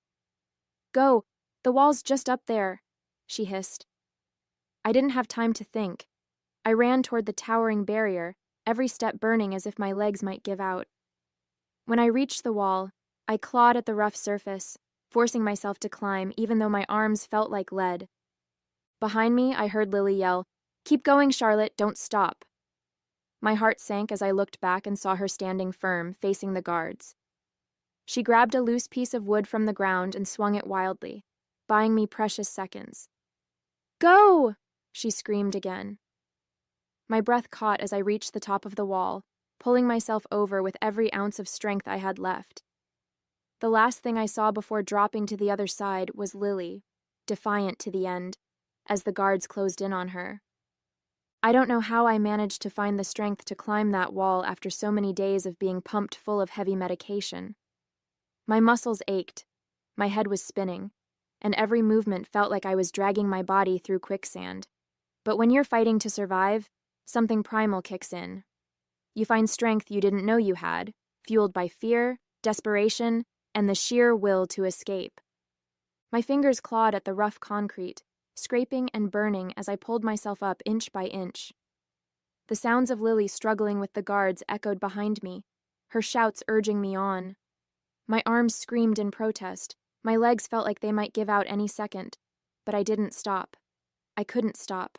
"Go! The wall's just up there," she hissed. I didn't have time to think. I ran toward the towering barrier, every step burning as if my legs might give out. When I reached the wall, I clawed at the rough surface, forcing myself to climb even though my arms felt like lead. Behind me, I heard Lily yell, "Keep going, Charlotte, don't stop." My heart sank as I looked back and saw her standing firm, facing the guards. She grabbed a loose piece of wood from the ground and swung it wildly, buying me precious seconds. "Go!" she screamed again. My breath caught as I reached the top of the wall, pulling myself over with every ounce of strength I had left. The last thing I saw before dropping to the other side was Lily, defiant to the end, as the guards closed in on her. I don't know how I managed to find the strength to climb that wall after so many days of being pumped full of heavy medication. My muscles ached, my head was spinning, and every movement felt like I was dragging my body through quicksand. But when you're fighting to survive, something primal kicks in. You find strength you didn't know you had, fueled by fear, desperation, and the sheer will to escape. My fingers clawed at the rough concrete, scraping and burning as I pulled myself up inch by inch. The sounds of Lily struggling with the guards echoed behind me, her shouts urging me on. My arms screamed in protest, my legs felt like they might give out any second, but I didn't stop. I couldn't stop.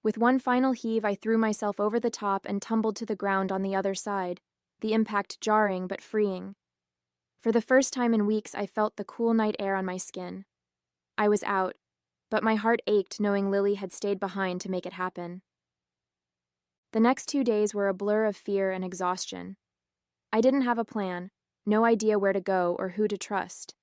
With one final heave, I threw myself over the top and tumbled to the ground on the other side, the impact jarring but freeing. For the first time in weeks, I felt the cool night air on my skin. I was out, but my heart ached knowing Lily had stayed behind to make it happen. The next 2 days were a blur of fear and exhaustion. I didn't have a plan, no idea where to go or who to trust.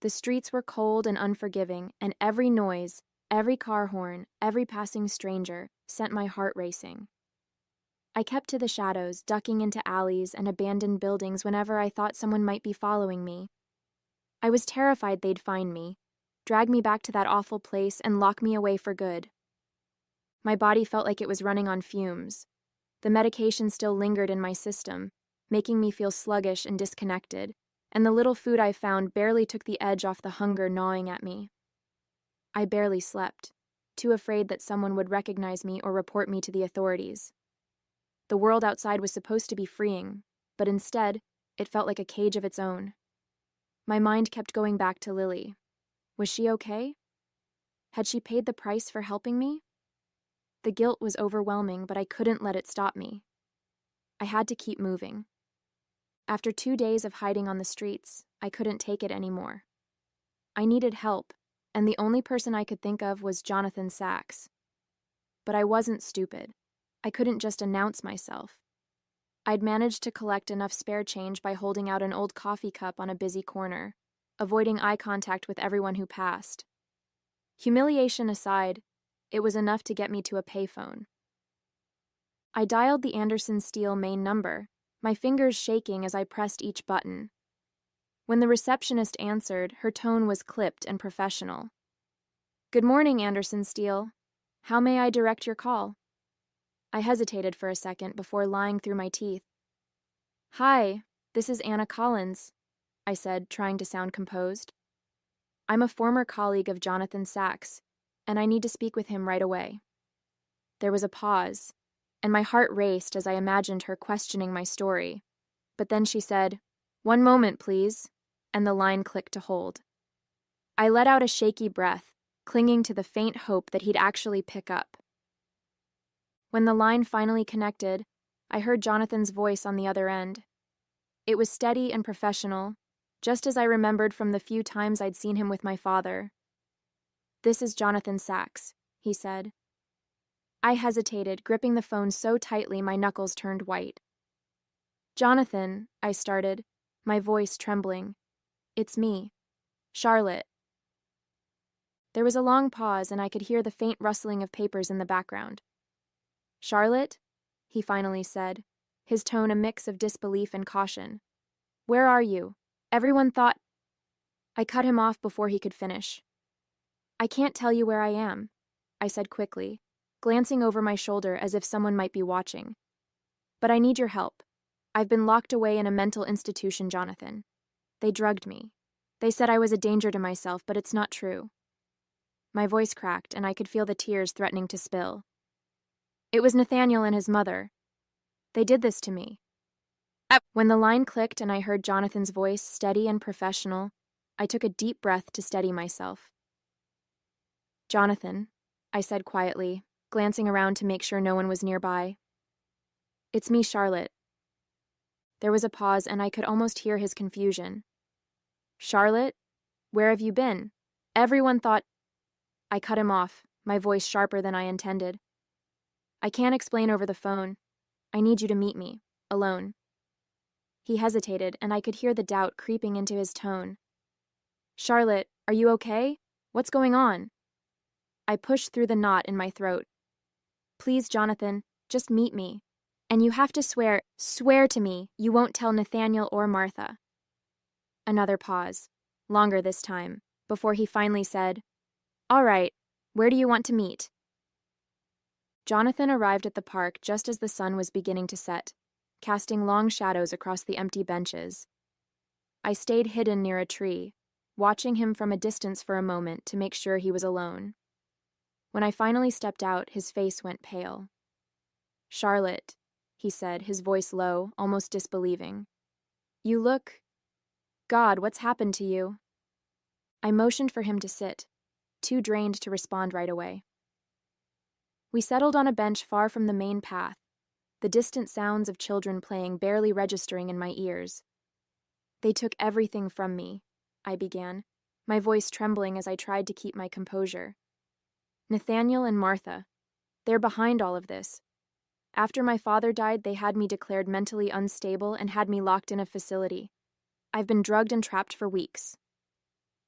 The streets were cold and unforgiving, and every noise, every car horn, every passing stranger sent my heart racing. I kept to the shadows, ducking into alleys and abandoned buildings whenever I thought someone might be following me. I was terrified they'd find me, drag me back to that awful place, and lock me away for good. My body felt like it was running on fumes. The medication still lingered in my system, making me feel sluggish and disconnected, and the little food I found barely took the edge off the hunger gnawing at me. I barely slept, too afraid that someone would recognize me or report me to the authorities. The world outside was supposed to be freeing, but instead, it felt like a cage of its own. My mind kept going back to Lily. Was she okay? Had she paid the price for helping me? The guilt was overwhelming, but I couldn't let it stop me. I had to keep moving. After 2 days of hiding on the streets, I couldn't take it anymore. I needed help, and the only person I could think of was Jonathan Sachs. But I wasn't stupid. I couldn't just announce myself. I'd managed to collect enough spare change by holding out an old coffee cup on a busy corner, avoiding eye contact with everyone who passed. Humiliation aside, it was enough to get me to a payphone. I dialed the Anderson Steel main number, my fingers shaking as I pressed each button. When the receptionist answered, her tone was clipped and professional. "Good morning, Anderson Steel. How may I direct your call?" I hesitated for a second before lying through my teeth. "Hi, this is Anna Collins," I said, trying to sound composed. "I'm a former colleague of Jonathan Sachs, and I need to speak with him right away." There was a pause, and my heart raced as I imagined her questioning my story. But then she said, "One moment, please," and the line clicked to hold. I let out a shaky breath, clinging to the faint hope that he'd actually pick up. When the line finally connected, I heard Jonathan's voice on the other end. It was steady and professional, just as I remembered from the few times I'd seen him with my father. "This is Jonathan Sachs," he said. I hesitated, gripping the phone so tightly my knuckles turned white. "Jonathan," I started, my voice trembling. "It's me, Charlotte." There was a long pause, and I could hear the faint rustling of papers in the background. "Charlotte?" he finally said, his tone a mix of disbelief and caution. "Where are you? Everyone thought—" I cut him off before he could finish. "I can't tell you where I am," I said quickly, glancing over my shoulder as if someone might be watching. "But I need your help. I've been locked away in a mental institution, Jonathan. They drugged me. They said I was a danger to myself, but it's not true." My voice cracked, and I could feel the tears threatening to spill. "It was Nathaniel and his mother. They did this to me." When the line clicked and I heard Jonathan's voice, steady and professional, I took a deep breath to steady myself. "Jonathan," I said quietly, glancing around to make sure no one was nearby. "It's me, Charlotte." There was a pause, and I could almost hear his confusion. "Charlotte? Where have you been? Everyone thought—" I cut him off, my voice sharper than I intended. "I can't explain over the phone. I need you to meet me, alone." He hesitated, and I could hear the doubt creeping into his tone. "Charlotte, are you okay? What's going on?" I pushed through the knot in my throat. "Please, Jonathan, just meet me. And you have to swear to me you won't tell Nathaniel or Martha." Another pause, longer this time, before he finally said, "All right, where do you want to meet?" Jonathan arrived at the park just as the sun was beginning to set, casting long shadows across the empty benches. I stayed hidden near a tree, watching him from a distance for a moment to make sure he was alone. When I finally stepped out, his face went pale. "Charlotte," he said, his voice low, almost disbelieving. "You look— God, what's happened to you?" I motioned for him to sit, too drained to respond right away. We settled on a bench far from the main path, the distant sounds of children playing barely registering in my ears. "They took everything from me," I began, my voice trembling as I tried to keep my composure. "Nathaniel and Martha. They're behind all of this. After my father died, they had me declared mentally unstable and had me locked in a facility. I've been drugged and trapped for weeks."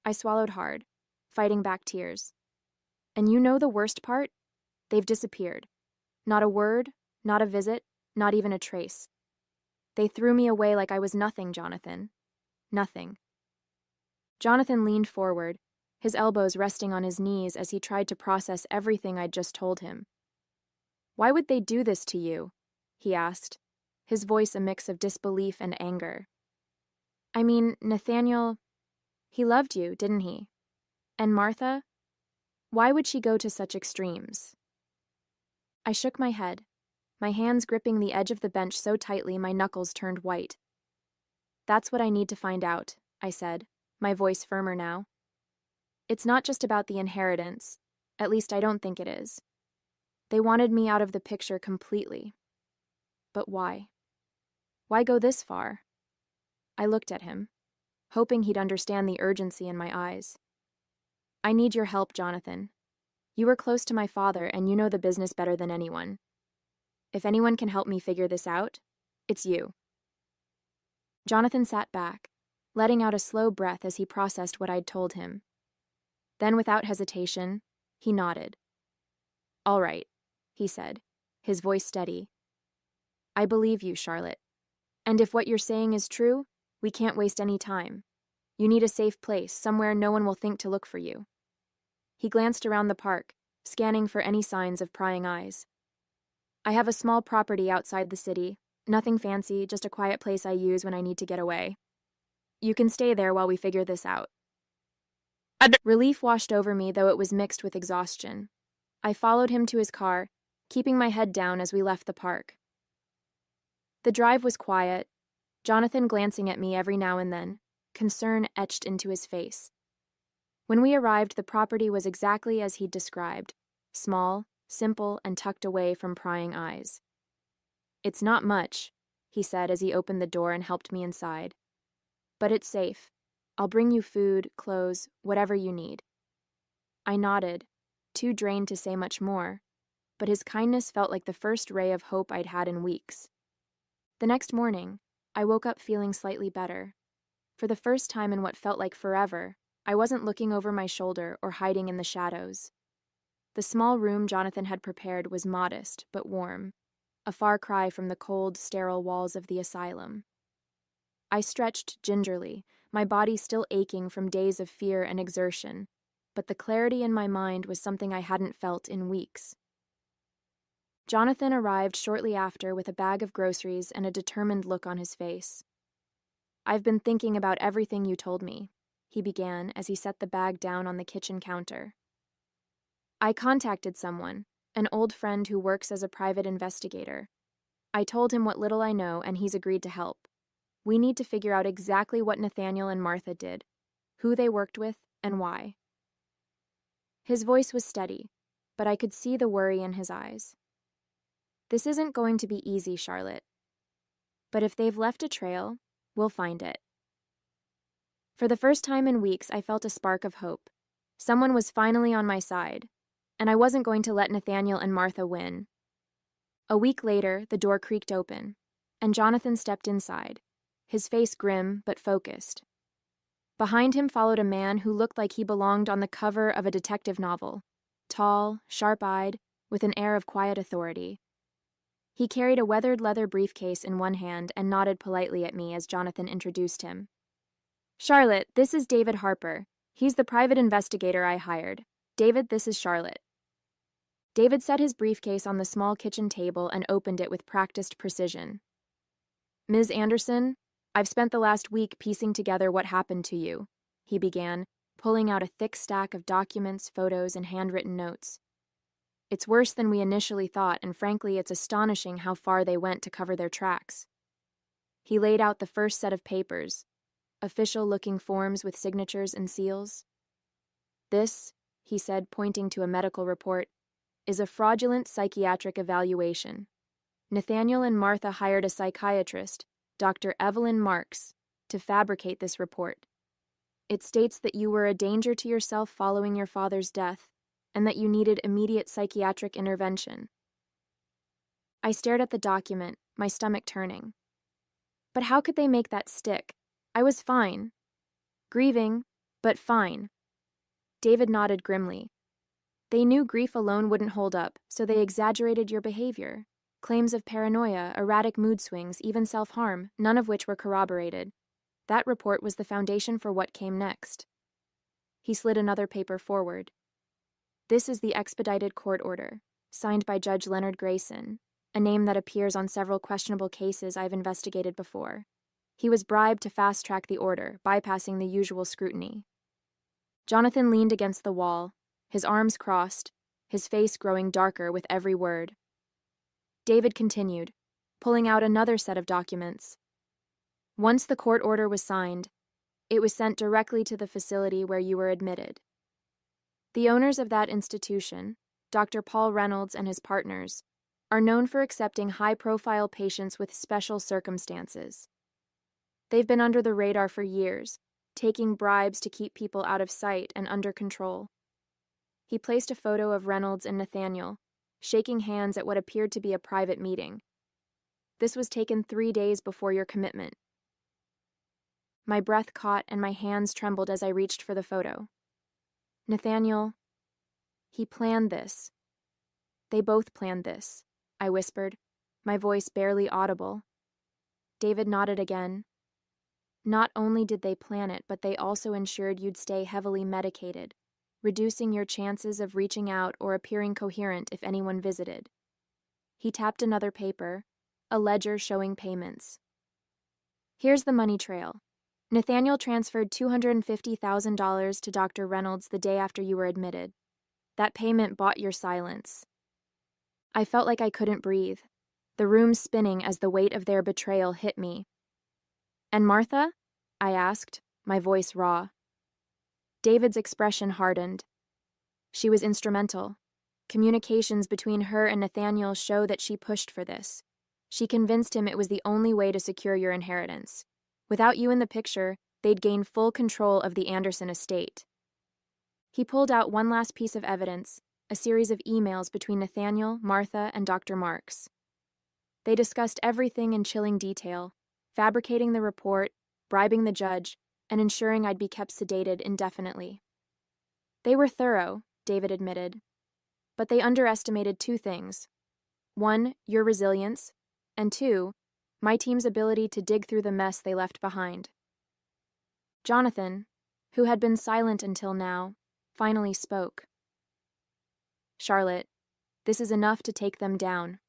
I swallowed hard, fighting back tears. And you know the worst part? They've disappeared. Not a word, not a visit, not even a trace. They threw me away like I was nothing, Jonathan. Nothing. Jonathan leaned forward, his elbows resting on his knees as he tried to process everything I'd just told him. Why would they do this to you? He asked, his voice a mix of disbelief and anger. I mean, Nathaniel, he loved you, didn't he? And Martha? Why would she go to such extremes? I shook my head, my hands gripping the edge of the bench so tightly my knuckles turned white. That's what I need to find out, I said, my voice firmer now. It's not just about the inheritance, at least I don't think it is. They wanted me out of the picture completely. But why? Why go this far? I looked at him, hoping he'd understand the urgency in my eyes. I need your help, Jonathan. You were close to my father, and you know the business better than anyone. If anyone can help me figure this out, it's you. Jonathan sat back, letting out a slow breath as he processed what I'd told him. Then, without hesitation, he nodded. All right, he said, his voice steady. I believe you, Charlotte. And if what you're saying is true, we can't waste any time. You need a safe place, somewhere no one will think to look for you. He glanced around the park, scanning for any signs of prying eyes. I have a small property outside the city, nothing fancy, just a quiet place I use when I need to get away. You can stay there while we figure this out. Relief washed over me, though it was mixed with exhaustion. I followed him to his car, keeping my head down as we left the park. The drive was quiet, Jonathan glancing at me every now and then, concern etched into his face. When we arrived, the property was exactly as he'd described, small, simple, and tucked away from prying eyes. It's not much, he said as he opened the door and helped me inside. But it's safe. I'll bring you food, clothes, whatever you need. I nodded, too drained to say much more, but his kindness felt like the first ray of hope I'd had in weeks. The next morning, I woke up feeling slightly better. For the first time in what felt like forever, I wasn't looking over my shoulder or hiding in the shadows. The small room Jonathan had prepared was modest but warm, a far cry from the cold, sterile walls of the asylum. I stretched gingerly, my body still aching from days of fear and exertion, but the clarity in my mind was something I hadn't felt in weeks. Jonathan arrived shortly after with a bag of groceries and a determined look on his face. I've been thinking about everything you told me, he began as he set the bag down on the kitchen counter. I contacted someone, an old friend who works as a private investigator. I told him what little I know, and he's agreed to help. We need to figure out exactly what Nathaniel and Martha did, who they worked with, and why. His voice was steady, but I could see the worry in his eyes. This isn't going to be easy, Charlotte. But if they've left a trail, we'll find it. For the first time in weeks, I felt a spark of hope. Someone was finally on my side, and I wasn't going to let Nathaniel and Martha win. A week later, the door creaked open, and Jonathan stepped inside, his face grim but focused. Behind him followed a man who looked like he belonged on the cover of a detective novel, tall, sharp-eyed, with an air of quiet authority. He carried a weathered leather briefcase in one hand and nodded politely at me as Jonathan introduced him. Charlotte, this is David Harper. He's the private investigator I hired. David, this is Charlotte. David set his briefcase on the small kitchen table and opened it with practiced precision. Ms. Anderson, I've spent the last week piecing together what happened to you, he began, pulling out a thick stack of documents, photos, and handwritten notes. It's worse than we initially thought, and frankly, it's astonishing how far they went to cover their tracks. He laid out the first set of papers, official-looking forms with signatures and seals. This, he said, pointing to a medical report, is a fraudulent psychiatric evaluation. Nathaniel and Martha hired a psychiatrist, Dr. Evelyn Marks, to fabricate this report. It states that you were a danger to yourself following your father's death, and that you needed immediate psychiatric intervention. I stared at the document, my stomach turning. But how could they make that stick? I was fine. Grieving, But fine. David nodded grimly. They knew grief alone wouldn't hold up, so they exaggerated your behavior. Claims of paranoia, erratic mood swings, even self-harm, none of which were corroborated. That report was the foundation for what came next. He slid another paper forward. This is the expedited court order, signed by Judge Leonard Grayson, a name that appears on several questionable cases I've investigated before. He was bribed to fast-track the order, bypassing the usual scrutiny. Jonathan leaned against the wall, his arms crossed, his face growing darker with every word. David continued, pulling out another set of documents. Once the court order was signed, it was sent directly to the facility where you were admitted. The owners of that institution, Dr. Paul Reynolds and his partners, are known for accepting high-profile patients with special circumstances. They've been under the radar for years, taking bribes to keep people out of sight and under control. He placed a photo of Reynolds and Nathaniel, shaking hands at what appeared to be a private meeting. This was taken 3 days before your commitment. My breath caught and my hands trembled as I reached for the photo. Nathaniel, he planned this. They both planned this, I whispered, my voice barely audible. David nodded again. Not only did they plan it, but they also ensured you'd stay heavily medicated, reducing your chances of reaching out or appearing coherent if anyone visited. He tapped another paper, a ledger showing payments. Here's the money trail. Nathaniel transferred $250,000 to Dr. Reynolds the day after you were admitted. That payment bought your silence. I felt like I couldn't breathe, the room spinning as the weight of their betrayal hit me. And Martha? I asked, my voice raw. David's expression hardened. She was instrumental. Communications between her and Nathaniel show that she pushed for this. She convinced him it was the only way to secure your inheritance. Without you in the picture, they'd gain full control of the Anderson estate. He pulled out one last piece of evidence, a series of emails between Nathaniel, Martha, and Dr. Marks. They discussed everything in chilling detail, fabricating the report, bribing the judge, and ensuring I'd be kept sedated indefinitely. They were thorough, David admitted, but they underestimated 2 things. 1, your resilience, and 2, my team's ability to dig through the mess they left behind. Jonathan, who had been silent until now, finally spoke. Charlotte, this is enough to take them down.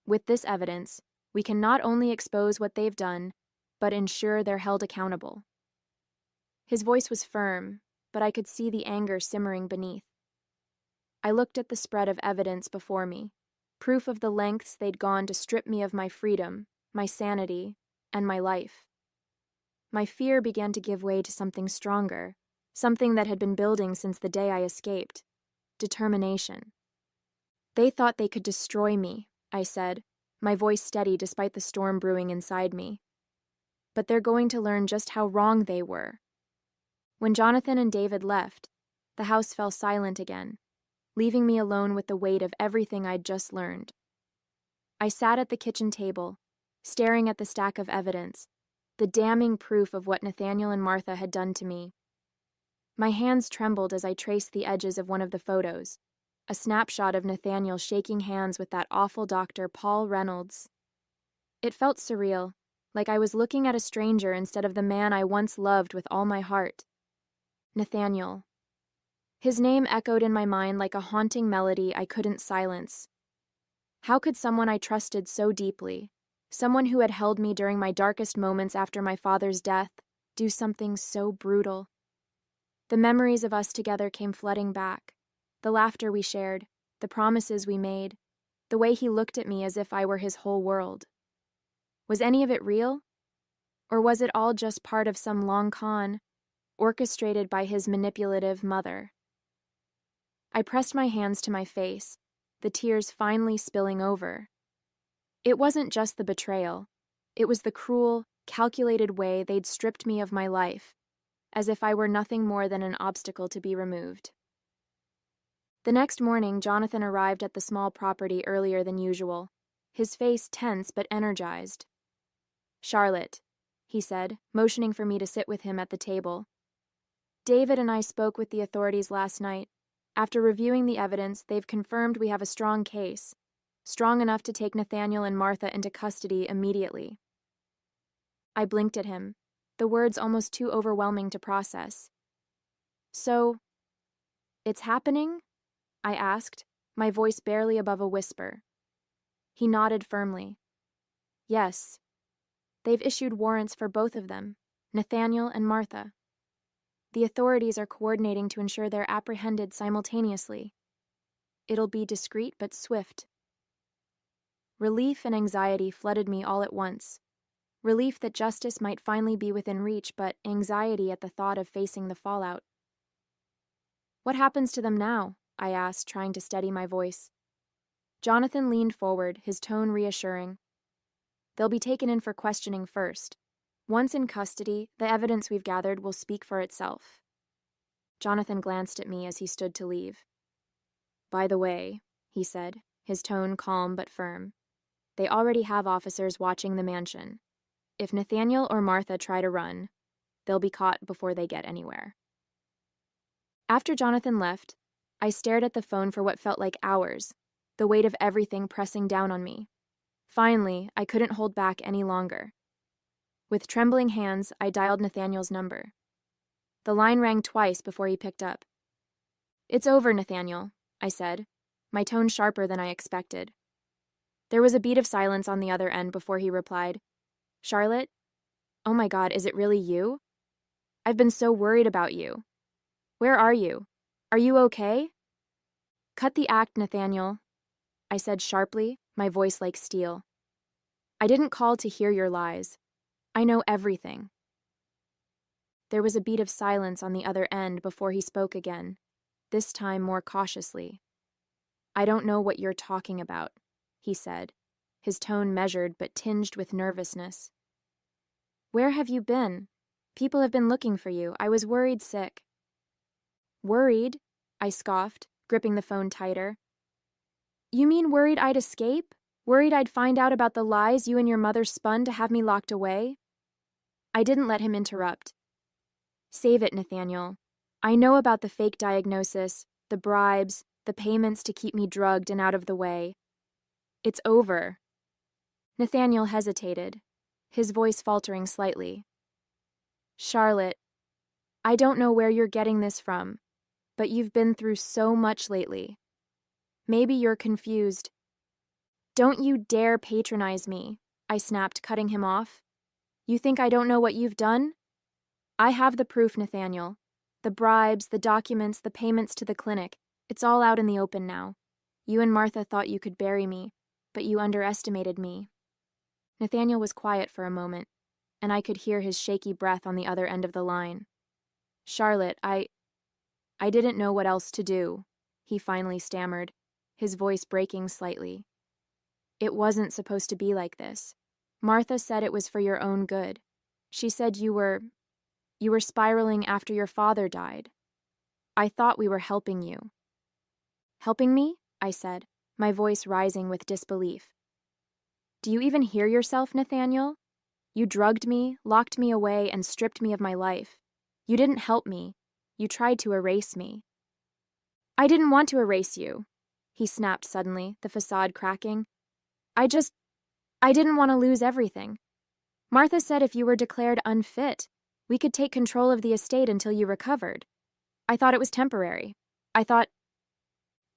With this evidence, we can not only expose what they've done, but ensure they're held accountable. His voice was firm, but I could see the anger simmering beneath. I looked at the spread of evidence before me, proof of the lengths they'd gone to strip me of my freedom, my sanity, and my life. My fear began to give way to something stronger, something that had been building since the day I escaped. Determination. They thought they could destroy me, I said, my voice steady despite the storm brewing inside me. But they're going to learn just how wrong they were. When Jonathan and David left, the house fell silent again, leaving me alone with the weight of everything I'd just learned. I sat at the kitchen table, staring at the stack of evidence, the damning proof of what Nathaniel and Martha had done to me. My hands trembled as I traced the edges of one of the photos, a snapshot of Nathaniel shaking hands with that awful Dr. Paul Reynolds. It felt surreal, like I was looking at a stranger instead of the man I once loved with all my heart. Nathaniel. His name echoed in my mind like a haunting melody I couldn't silence. How could someone I trusted so deeply, someone who had held me during my darkest moments after my father's death, do something so brutal? The memories of us together came flooding back. The laughter we shared, the promises we made, the way he looked at me as if I were his whole world. Was any of it real? Or was it all just part of some long con, orchestrated by his manipulative mother? I pressed my hands to my face, the tears finally spilling over. It wasn't just the betrayal. It was the cruel, calculated way they'd stripped me of my life, as if I were nothing more than an obstacle to be removed. The next morning, Jonathan arrived at the small property earlier than usual, his face tense but energized. "Charlotte," he said, motioning for me to sit with him at the table. David and I spoke with the authorities last night. After reviewing the evidence, they've confirmed we have a strong case, strong enough to take Nathaniel and Martha into custody immediately. I blinked at him, the words almost too overwhelming to process. So, it's happening? I asked, my voice barely above a whisper. He nodded firmly. Yes. They've issued warrants for both of them, Nathaniel and Martha. The authorities are coordinating to ensure they're apprehended simultaneously. It'll be discreet but swift. Relief and anxiety flooded me all at once. Relief that justice might finally be within reach, but anxiety at the thought of facing the fallout. What happens to them now? I asked, trying to steady my voice. Jonathan leaned forward, his tone reassuring. They'll be taken in for questioning first. Once in custody, the evidence we've gathered will speak for itself. Jonathan glanced at me as he stood to leave. By the way, he said, his tone calm but firm, they already have officers watching the mansion. If Nathaniel or Martha try to run, they'll be caught before they get anywhere. After Jonathan left, I stared at the phone for what felt like hours, the weight of everything pressing down on me. Finally, I couldn't hold back any longer. With trembling hands, I dialed Nathaniel's number. The line rang twice before he picked up. It's over, Nathaniel, I said, my tone sharper than I expected. There was a beat of silence on the other end before he replied, Charlotte? Oh my God, is it really you? I've been so worried about you. Where are you? Are you okay? Cut the act, Nathaniel, I said sharply, my voice like steel. I didn't call to hear your lies. I know everything. There was a beat of silence on the other end before he spoke again, this time more cautiously. I don't know what you're talking about, he said, his tone measured but tinged with nervousness. Where have you been? People have been looking for you. I was worried sick. Worried? I scoffed, gripping the phone tighter. You mean worried I'd escape? Worried I'd find out about the lies you and your mother spun to have me locked away? I didn't let him interrupt. Save it, Nathaniel. I know about the fake diagnosis, the bribes, the payments to keep me drugged and out of the way. It's over. Nathaniel hesitated, his voice faltering slightly. Charlotte, I don't know where you're getting this from, but you've been through so much lately. Maybe you're confused. Don't you dare patronize me, I snapped, cutting him off. You think I don't know what you've done? I have the proof, Nathaniel. The bribes, the documents, the payments to the clinic. It's all out in the open now. You and Martha thought you could bury me, but you underestimated me. Nathaniel was quiet for a moment, and I could hear his shaky breath on the other end of the line. Charlotte, I didn't know what else to do, he finally stammered, his voice breaking slightly. It wasn't supposed to be like this. Martha said it was for your own good. She said you were spiraling after your father died. I thought we were helping you. Helping me? I said, my voice rising with disbelief. Do you even hear yourself, Nathaniel? You drugged me, locked me away, and stripped me of my life. You didn't help me. You tried to erase me. I didn't want to erase you, he snapped suddenly, the facade cracking. I didn't want to lose everything. Martha said if you were declared unfit, we could take control of the estate until you recovered. I thought it was temporary.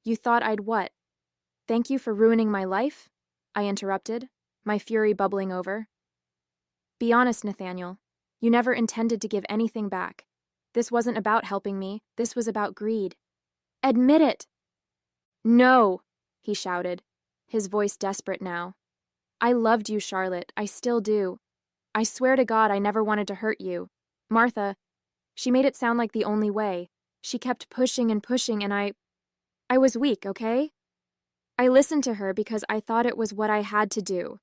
You thought I'd what? Thank you for ruining my life? I interrupted, my fury bubbling over. Be honest, Nathaniel. You never intended to give anything back. This wasn't about helping me. This was about greed. Admit it! No, he shouted, his voice desperate now. I loved you, Charlotte. I still do. I swear to God I never wanted to hurt you. Martha, she made it sound like the only way. She kept pushing and pushing, and I was weak, okay? I listened to her because I thought it was what I had to do.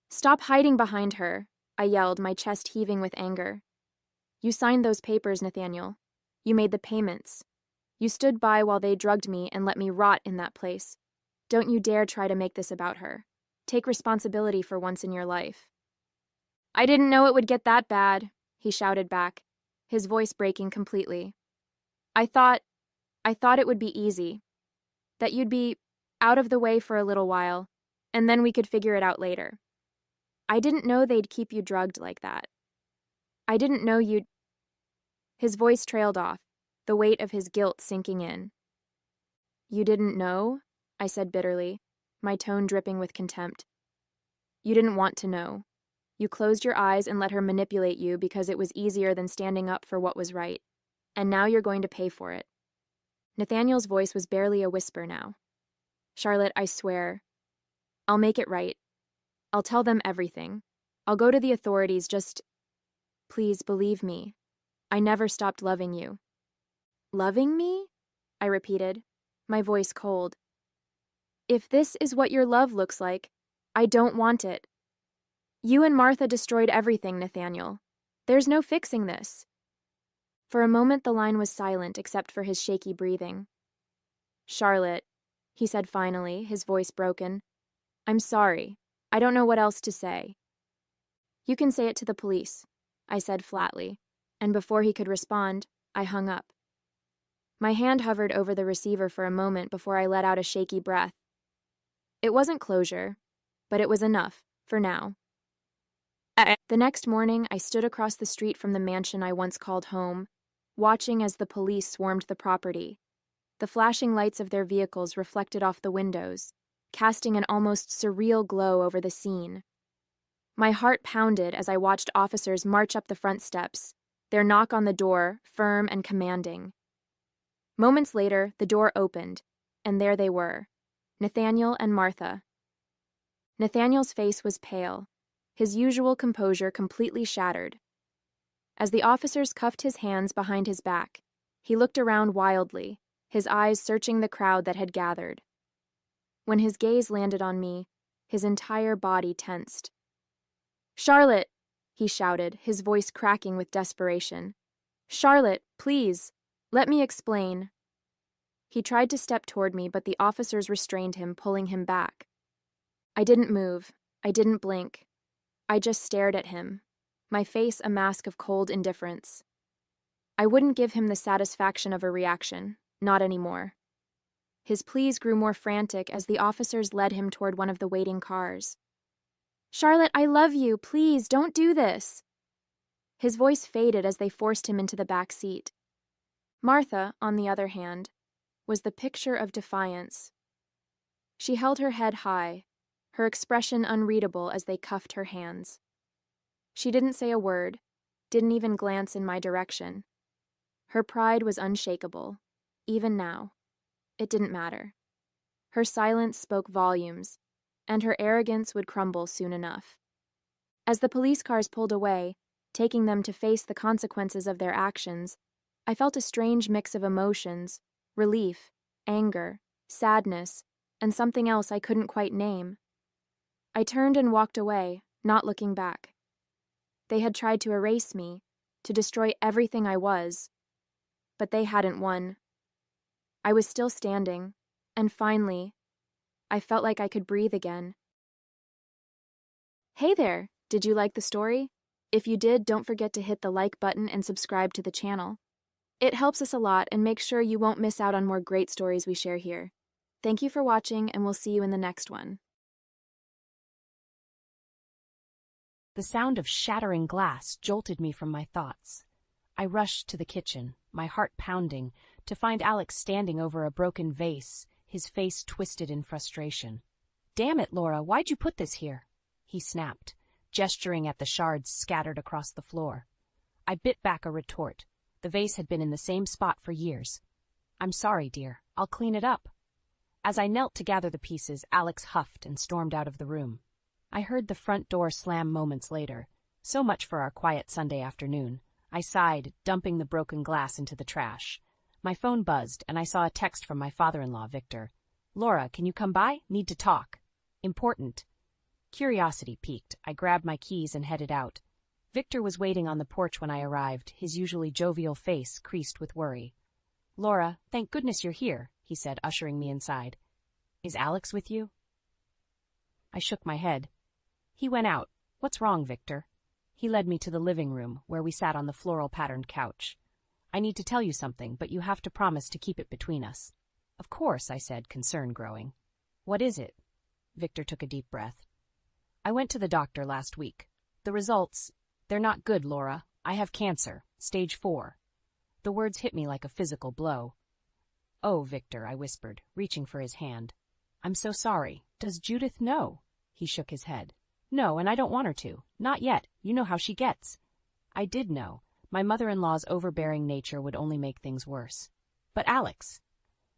Stop hiding behind her, I yelled, my chest heaving with anger. You signed those papers, Nathaniel. You made the payments. You stood by while they drugged me and let me rot in that place. Don't you dare try to make this about her. Take responsibility for once in your life. I didn't know it would get that bad, he shouted back, his voice breaking completely. I thought it would be easy. That you'd be out of the way for a little while, and then we could figure it out later. I didn't know they'd keep you drugged like that. I didn't know you'd... His voice trailed off, the weight of his guilt sinking in. You didn't know? I said bitterly, my tone dripping with contempt. You didn't want to know. You closed your eyes and let her manipulate you because it was easier than standing up for what was right. And now you're going to pay for it. Nathaniel's voice was barely a whisper now. Charlotte, I swear. I'll make it right. I'll tell them everything. I'll go to the authorities, just... Please believe me. I never stopped loving you. Loving me? I repeated, my voice cold. If this is what your love looks like, I don't want it. You and Martha destroyed everything, Nathaniel. There's no fixing this. For a moment the line was silent except for his shaky breathing. Charlotte, he said finally, his voice broken. I'm sorry. I don't know what else to say. You can say it to the police, I said flatly, and before he could respond, I hung up. My hand hovered over the receiver for a moment before I let out a shaky breath. It wasn't closure, but it was enough, for now. The next morning, I stood across the street from the mansion I once called home, watching as the police swarmed the property. The flashing lights of their vehicles reflected off the windows, casting an almost surreal glow over the scene. My heart pounded as I watched officers march up the front steps, their knock on the door firm and commanding. Moments later, the door opened, and there they were, Nathaniel and Martha. Nathaniel's face was pale, his usual composure completely shattered. As the officers cuffed his hands behind his back, he looked around wildly, his eyes searching the crowd that had gathered. When his gaze landed on me, his entire body tensed. Charlotte, he shouted, his voice cracking with desperation. Charlotte, please, let me explain. He tried to step toward me, but the officers restrained him, pulling him back. I didn't move. I didn't blink. I just stared at him, my face a mask of cold indifference. I wouldn't give him the satisfaction of a reaction, not anymore. His pleas grew more frantic as the officers led him toward one of the waiting cars. Charlotte, I love you. Please, don't do this. His voice faded as they forced him into the back seat. Martha, on the other hand, was the picture of defiance. She held her head high, her expression unreadable as they cuffed her hands. She didn't say a word, didn't even glance in my direction. Her pride was unshakable, even now. It didn't matter. Her silence spoke volumes, and her arrogance would crumble soon enough. As the police cars pulled away, taking them to face the consequences of their actions, I felt a strange mix of emotions, relief, anger, sadness, and something else I couldn't quite name. I turned and walked away, not looking back. They had tried to erase me, to destroy everything I was, but they hadn't won. I was still standing, and finally, I felt like I could breathe again. Hey there! Did you like the story? If you did, don't forget to hit the like button and subscribe to the channel. It helps us a lot and makes sure you won't miss out on more great stories we share here. Thank you for watching, and we'll see you in the next one. The sound of shattering glass jolted me from my thoughts. I rushed to the kitchen, my heart pounding, to find Alex standing over a broken vase, his face twisted in frustration. Damn it, Laura, why'd you put this here? He snapped, gesturing at the shards scattered across the floor. I bit back a retort. The vase had been in the same spot for years. I'm sorry, dear. I'll clean it up. As I knelt to gather the pieces, Alex huffed and stormed out of the room. I heard the front door slam moments later. So much for our quiet Sunday afternoon. I sighed, dumping the broken glass into the trash. My phone buzzed, and I saw a text from my father-in-law, Victor. Laura, can you come by? Need to talk. Important. Curiosity piqued. I grabbed my keys and headed out. Victor was waiting on the porch when I arrived, his usually jovial face creased with worry. Laura, thank goodness you're here, he said, ushering me inside. Is Alex with you? I shook my head. He went out. What's wrong, Victor? He led me to the living room, where we sat on the floral-patterned couch. I need to tell you something, but you have to promise to keep it between us. Of course, I said, concern growing. What is it? Victor took a deep breath. I went to the doctor last week. The results, they're not good, Laura. I have cancer, stage 4. The words hit me like a physical blow. Oh, Victor, I whispered, reaching for his hand. I'm so sorry. Does Judith know? He shook his head. No, and I don't want her to. Not yet. You know how she gets. I did know. My mother-in-law's overbearing nature would only make things worse. But Alex.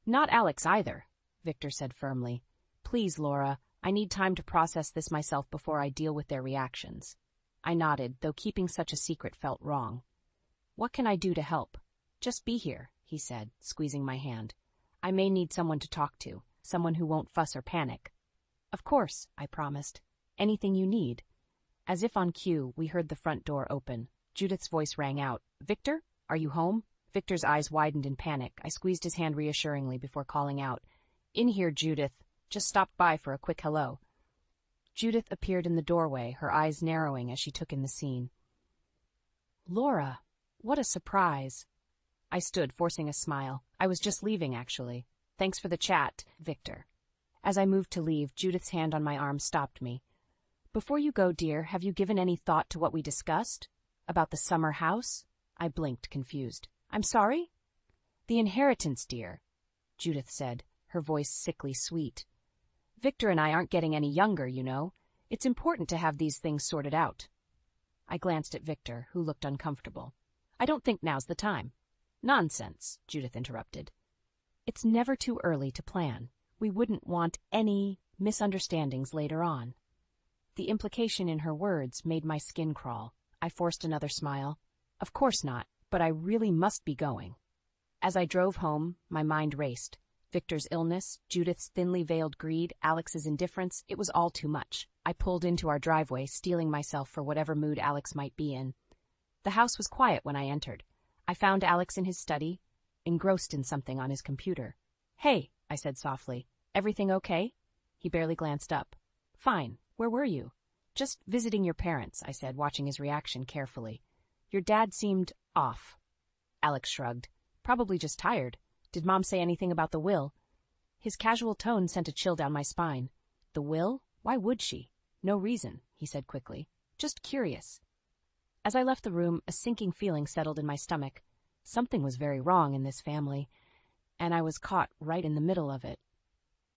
Not Alex either, Victor said firmly. Please, Laura, I need time to process this myself before I deal with their reactions. I nodded, though keeping such a secret felt wrong. What can I do to help? Just be here, he said, squeezing my hand. I may need someone to talk to, someone who won't fuss or panic. Of course, I promised. Anything you need. As if on cue, we heard the front door open. Judith's voice rang out. Victor, are you home? Victor's eyes widened in panic. I squeezed his hand reassuringly before calling out. In here, Judith. Just stopped by for a quick hello. Judith appeared in the doorway, her eyes narrowing as she took in the scene. Laura, what a surprise. I stood, forcing a smile. I was just leaving, actually. Thanks for the chat, Victor. As I moved to leave, Judith's hand on my arm stopped me. Before you go, dear, have you given any thought to what we discussed? About the summer house? I blinked, confused. I'm sorry? The inheritance, dear, Judith said, her voice sickly sweet. Victor and I aren't getting any younger, you know. It's important to have these things sorted out. I glanced at Victor, who looked uncomfortable. I don't think now's the time. Nonsense, Judith interrupted. It's never too early to plan. We wouldn't want any misunderstandings later on. The implication in her words made my skin crawl. I forced another smile. Of course not, but I really must be going. As I drove home, my mind raced. Victor's illness, Judith's thinly veiled greed, Alex's indifference, it was all too much. I pulled into our driveway, steeling myself for whatever mood Alex might be in. The house was quiet when I entered. I found Alex in his study, engrossed in something on his computer. Hey, I said softly. Everything okay? He barely glanced up. Fine. Where were you? Just visiting your parents, I said, watching his reaction carefully. Your dad seemed off. Alex shrugged. Probably just tired. Did Mom say anything about the will? His casual tone sent a chill down my spine. The will? Why would she? No reason, he said quickly. Just curious. As I left the room, a sinking feeling settled in my stomach. Something was very wrong in this family, and I was caught right in the middle of it.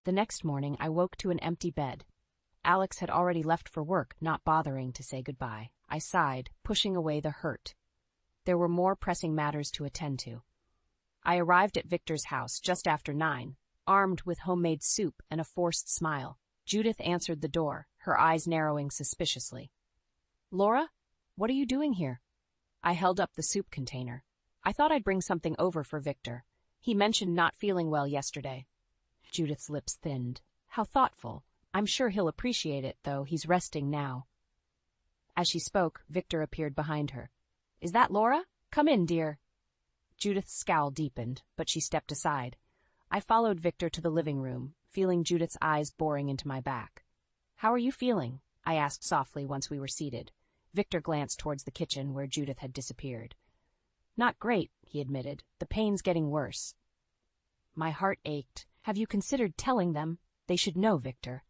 The next morning, I woke to an empty bed. Alex had already left for work, not bothering to say goodbye. I sighed, pushing away the hurt. There were more pressing matters to attend to. I arrived at Victor's house just after 9, armed with homemade soup and a forced smile. Judith answered the door, her eyes narrowing suspiciously. Laura, what are you doing here? I held up the soup container. I thought I'd bring something over for Victor. He mentioned not feeling well yesterday. Judith's lips thinned. How thoughtful. I'm sure he'll appreciate it, though. He's resting now. As she spoke, Victor appeared behind her. Is that Laura? Come in, dear. Judith's scowl deepened, but she stepped aside. I followed Victor to the living room, feeling Judith's eyes boring into my back. How are you feeling? I asked softly once we were seated. Victor glanced towards the kitchen where Judith had disappeared. Not great, he admitted. The pain's getting worse. My heart ached. Have you considered telling them? They should know, Victor.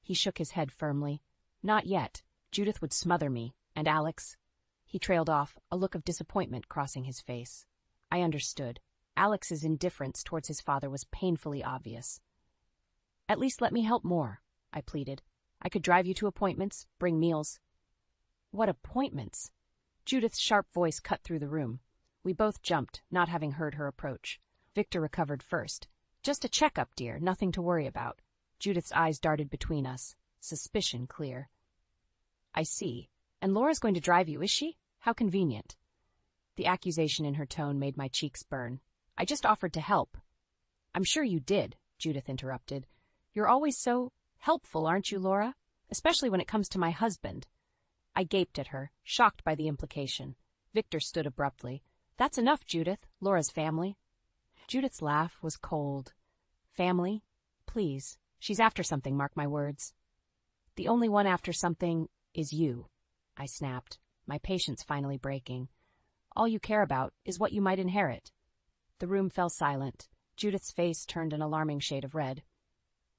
He shook his head firmly. Not yet. Judith would smother me. And Alex? He trailed off, a look of disappointment crossing his face. I understood. Alex's indifference towards his father was painfully obvious. At least let me help more, I pleaded. I could drive you to appointments, bring meals. What appointments? Judith's sharp voice cut through the room. We both jumped, not having heard her approach. Victor recovered first. Just a checkup, dear, nothing to worry about. Judith's eyes darted between us, suspicion clear. I see. And Laura's going to drive you, is she? How convenient. The accusation in her tone made my cheeks burn. I just offered to help. I'm sure you did, Judith interrupted. You're always so helpful, aren't you, Laura? Especially when it comes to my husband. I gaped at her, shocked by the implication. Victor stood abruptly. That's enough, Judith, Laura's family. Judith's laugh was cold. Family? Please. She's after something, mark my words. The only one after something is you, I snapped. my patience finally breaking. All you care about is what you might inherit. The room fell silent. Judith's face turned an alarming shade of red.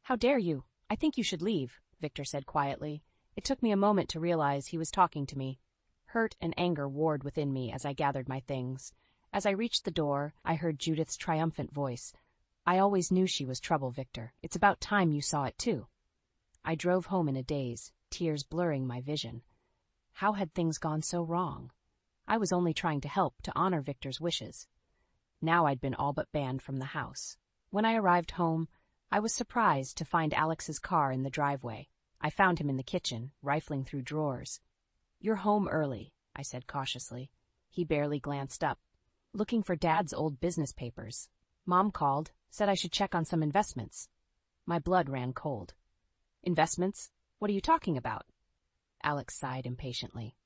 How dare you? I think you should leave, Victor said quietly. It took me a moment to realize he was talking to me. Hurt and anger warred within me as I gathered my things. As I reached the door, I heard Judith's triumphant voice. I always knew she was trouble, Victor. It's about time you saw it too. I drove home in a daze, tears blurring my vision. How had things gone so wrong? I was only trying to help, to honor Victor's wishes. Now I'd been all but banned from the house. When I arrived home, I was surprised to find Alex's car in the driveway. I found him in the kitchen, rifling through drawers. You're home early, I said cautiously. He barely glanced up. Looking for Dad's old business papers. Mom called, said I should check on some investments. My blood ran cold. Investments? What are you talking about? Alex sighed impatiently.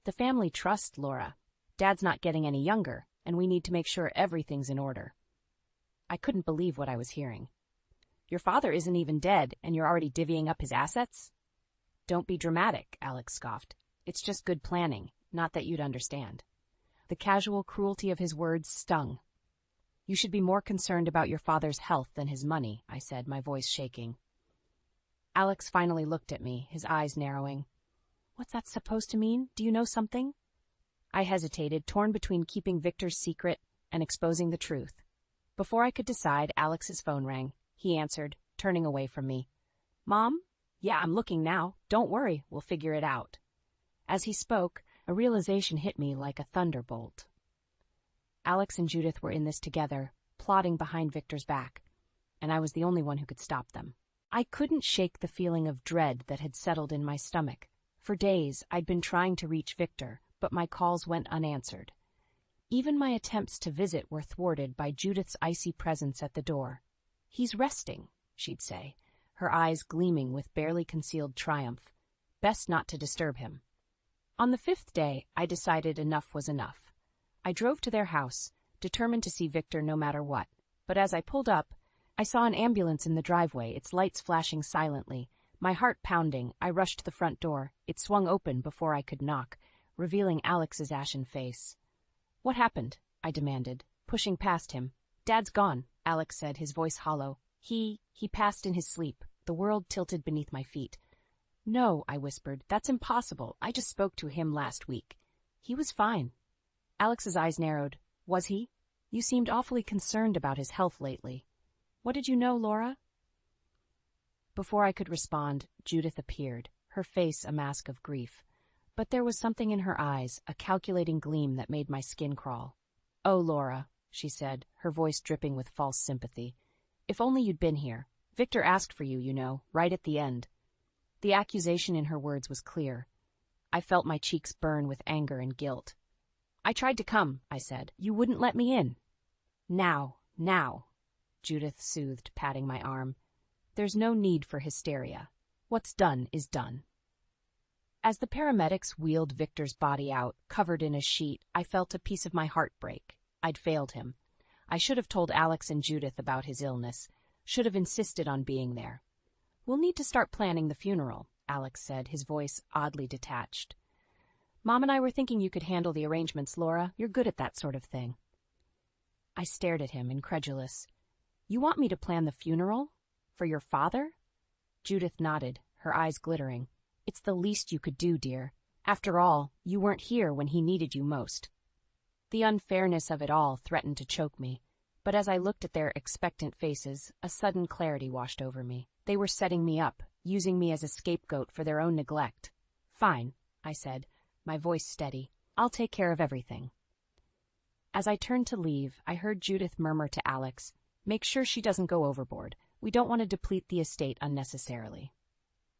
The family trust, Laura. Dad's not getting any younger, and we need to make sure everything's in order. I couldn't believe what I was hearing. Your father isn't even dead, and you're already divvying up his assets? Don't be dramatic, Alex scoffed. It's just good planning, not that you'd understand. The casual cruelty of his words stung. You should be more concerned about your father's health than his money, I said, my voice shaking. Alex finally looked at me, his eyes narrowing. What's that supposed to mean? Do you know something? I hesitated, torn between keeping Victor's secret and exposing the truth. Before I could decide, Alex's phone rang. He answered, turning away from me. Mom? Yeah, I'm looking now. Don't worry, we'll figure it out. As he spoke, a realization hit me like a thunderbolt. Alex and Judith were in this together, plotting behind Victor's back, and I was the only one who could stop them. I couldn't shake the feeling of dread that had settled in my stomach. For days, I'd been trying to reach Victor, but my calls went unanswered. Even my attempts to visit were thwarted by Judith's icy presence at the door. He's resting, she'd say, her eyes gleaming with barely concealed triumph. Best not to disturb him. On the 5th day, I decided enough was enough. I drove to their house, determined to see Victor no matter what. But as I pulled up, I saw an ambulance in the driveway, its lights flashing silently. My heart pounding, I rushed to the front door. It swung open before I could knock, revealing Alex's ashen face. What happened? I demanded, pushing past him. Dad's gone, Alex said, his voice hollow. He passed in his sleep. The world tilted beneath my feet. No, I whispered. That's impossible. I just spoke to him last week. He was fine. Alex's eyes narrowed. Was he? You seemed awfully concerned about his health lately. What did you know, Laura? Before I could respond, Judith appeared, her face a mask of grief. But there was something in her eyes, a calculating gleam that made my skin crawl. Oh, Laura, she said, her voice dripping with false sympathy. If only you'd been here. Victor asked for you, you know, right at the end. The accusation in her words was clear. I felt my cheeks burn with anger and guilt. I tried to come, I said. You wouldn't let me in. Now, Judith soothed, patting my arm. There's no need for hysteria. What's done is done. As the paramedics wheeled Victor's body out, covered in a sheet, I felt a piece of my heart break. I'd failed him. I should have told Alex and Judith about his illness, should have insisted on being there. We'll need to start planning the funeral, Alex said, his voice oddly detached. Mom and I were thinking you could handle the arrangements, Laura. You're good at that sort of thing. I stared at him, incredulous. You want me to plan the funeral? For your father? Judith nodded, her eyes glittering. It's the least you could do, dear. After all, you weren't here when he needed you most. The unfairness of it all threatened to choke me, but as I looked at their expectant faces, a sudden clarity washed over me. They were setting me up, using me as a scapegoat for their own neglect. Fine, I said, my voice steady. I'll take care of everything. As I turned to leave, I heard Judith murmur to Alex, make sure she doesn't go overboard. We don't want to deplete the estate unnecessarily.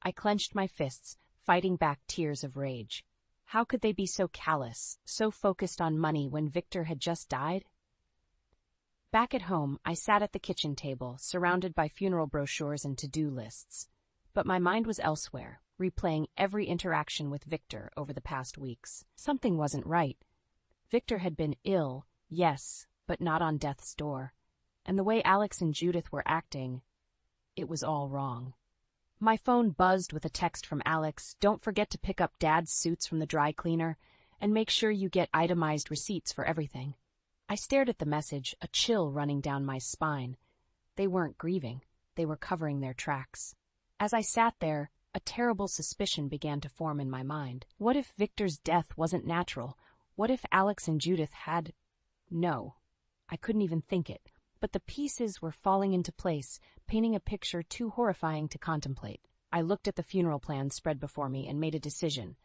I clenched my fists, fighting back tears of rage. How could they be so callous, so focused on money when Victor had just died? Back at home, I sat at the kitchen table, surrounded by funeral brochures and to-do lists. But my mind was elsewhere, replaying every interaction with Victor over the past weeks. Something wasn't right. Victor had been ill, yes, but not on death's door. And the way Alex and Judith were acting, it was all wrong. My phone buzzed with a text from Alex. Don't forget to pick up Dad's suits from the dry cleaner, and make sure you get itemized receipts for everything. I stared at the message, a chill running down my spine. They weren't grieving. They were covering their tracks. As I sat there, a terrible suspicion began to form in my mind. What if Victor's death wasn't natural? What if Alex and Judith had... No, I couldn't even think it. But the pieces were falling into place, painting a picture too horrifying to contemplate. I looked at the funeral plans spread before me and made a decision.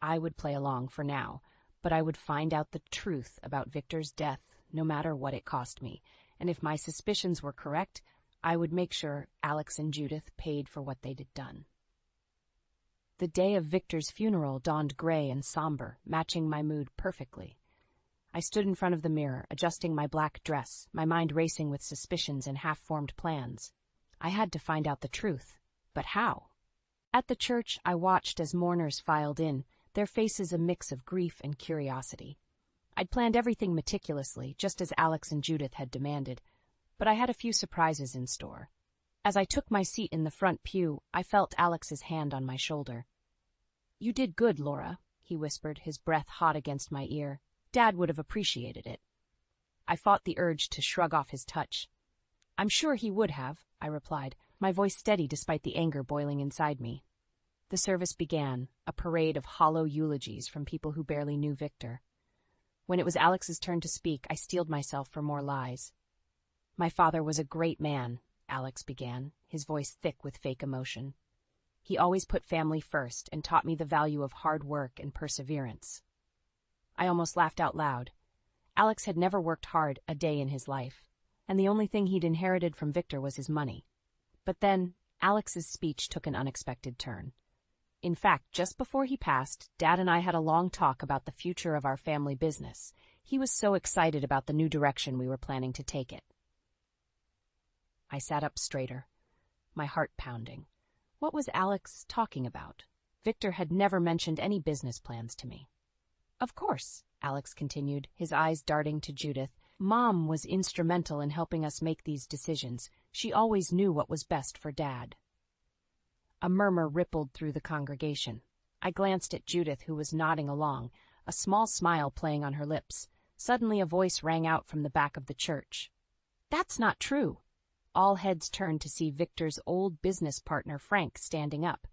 I would play along for now, but I would find out the truth about Victor's death, no matter what it cost me. And if my suspicions were correct, I would make sure Alex and Judith paid for what they'd done. The day of Victor's funeral dawned gray and somber, matching my mood perfectly. I stood in front of the mirror, adjusting my black dress, my mind racing with suspicions and half-formed plans. I had to find out the truth. But how? At the church, I watched as mourners filed in, their faces a mix of grief and curiosity. I'd planned everything meticulously, just as Alex and Judith had demanded, but I had a few surprises in store. As I took my seat in the front pew, I felt Alex's hand on my shoulder. "You did good, Laura," he whispered, his breath hot against my ear. "Dad would have appreciated it." I fought the urge to shrug off his touch. "I'm sure he would have," I replied, my voice steady despite the anger boiling inside me. The service began, a parade of hollow eulogies from people who barely knew Victor. When it was Alex's turn to speak, I steeled myself for more lies. "My father was a great man," Alex began, his voice thick with fake emotion. "He always put family first and taught me the value of hard work and perseverance." I almost laughed out loud. Alex had never worked hard a day in his life, and the only thing he'd inherited from Victor was his money. But then, Alex's speech took an unexpected turn. In fact, just before he passed, Dad and I had a long talk about the future of our family business. He was so excited about the new direction we were planning to take it. I sat up straighter, my heart pounding. What was Alex talking about? Victor had never mentioned any business plans to me. "Of course," Alex continued, his eyes darting to Judith. "Mom was instrumental in helping us make these decisions. She always knew what was best for Dad." A murmur rippled through the congregation. I glanced at Judith, who was nodding along, a small smile playing on her lips. Suddenly a voice rang out from the back of the church. "That's not true." All heads turned to see Victor's old business partner, Frank, standing up.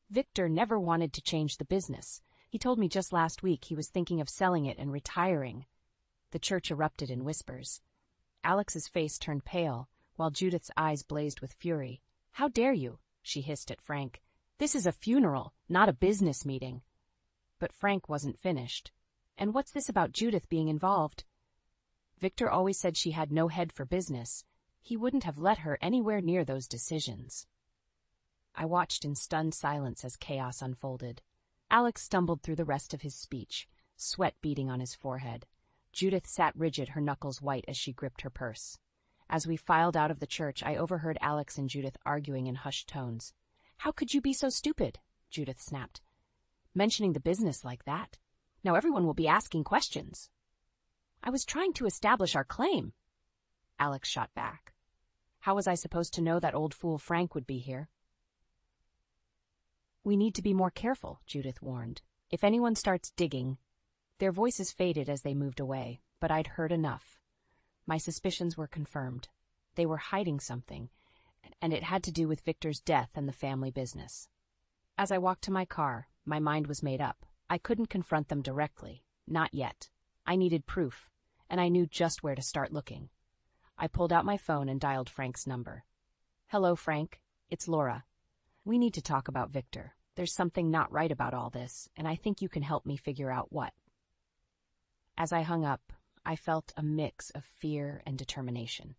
Victor never wanted to change the business. He told me just last week he was thinking of selling it and retiring. The church erupted in whispers. Alex's face turned pale, while Judith's eyes blazed with fury. "How dare you?" she hissed at Frank. "This is a funeral, not a business meeting." But Frank wasn't finished. "And what's this about Judith being involved?" Victor always said she had no head for business. He wouldn't have let her anywhere near those decisions. I watched in stunned silence as chaos unfolded. Alex stumbled through the rest of his speech, sweat beading on his forehead. Judith sat rigid, her knuckles white as she gripped her purse. As we filed out of the church, I overheard Alex and Judith arguing in hushed tones. "How could you be so stupid?" Judith snapped. "Mentioning the business like that. Now everyone will be asking questions." "I was trying to establish our claim." Alex shot back. "How was I supposed to know that old fool Frank would be here?" "We need to be more careful," Judith warned. "If anyone starts digging..." Their voices faded as they moved away, but I'd heard enough. My suspicions were confirmed. They were hiding something, and it had to do with Victor's death and the family business. As I walked to my car, my mind was made up. I couldn't confront them directly. Not yet. I needed proof, and I knew just where to start looking. I pulled out my phone and dialed Frank's number. "Hello, Frank. It's Laura. We need to talk about Victor. There's something not right about all this, and I think you can help me figure out what." As I hung up, I felt a mix of fear and determination.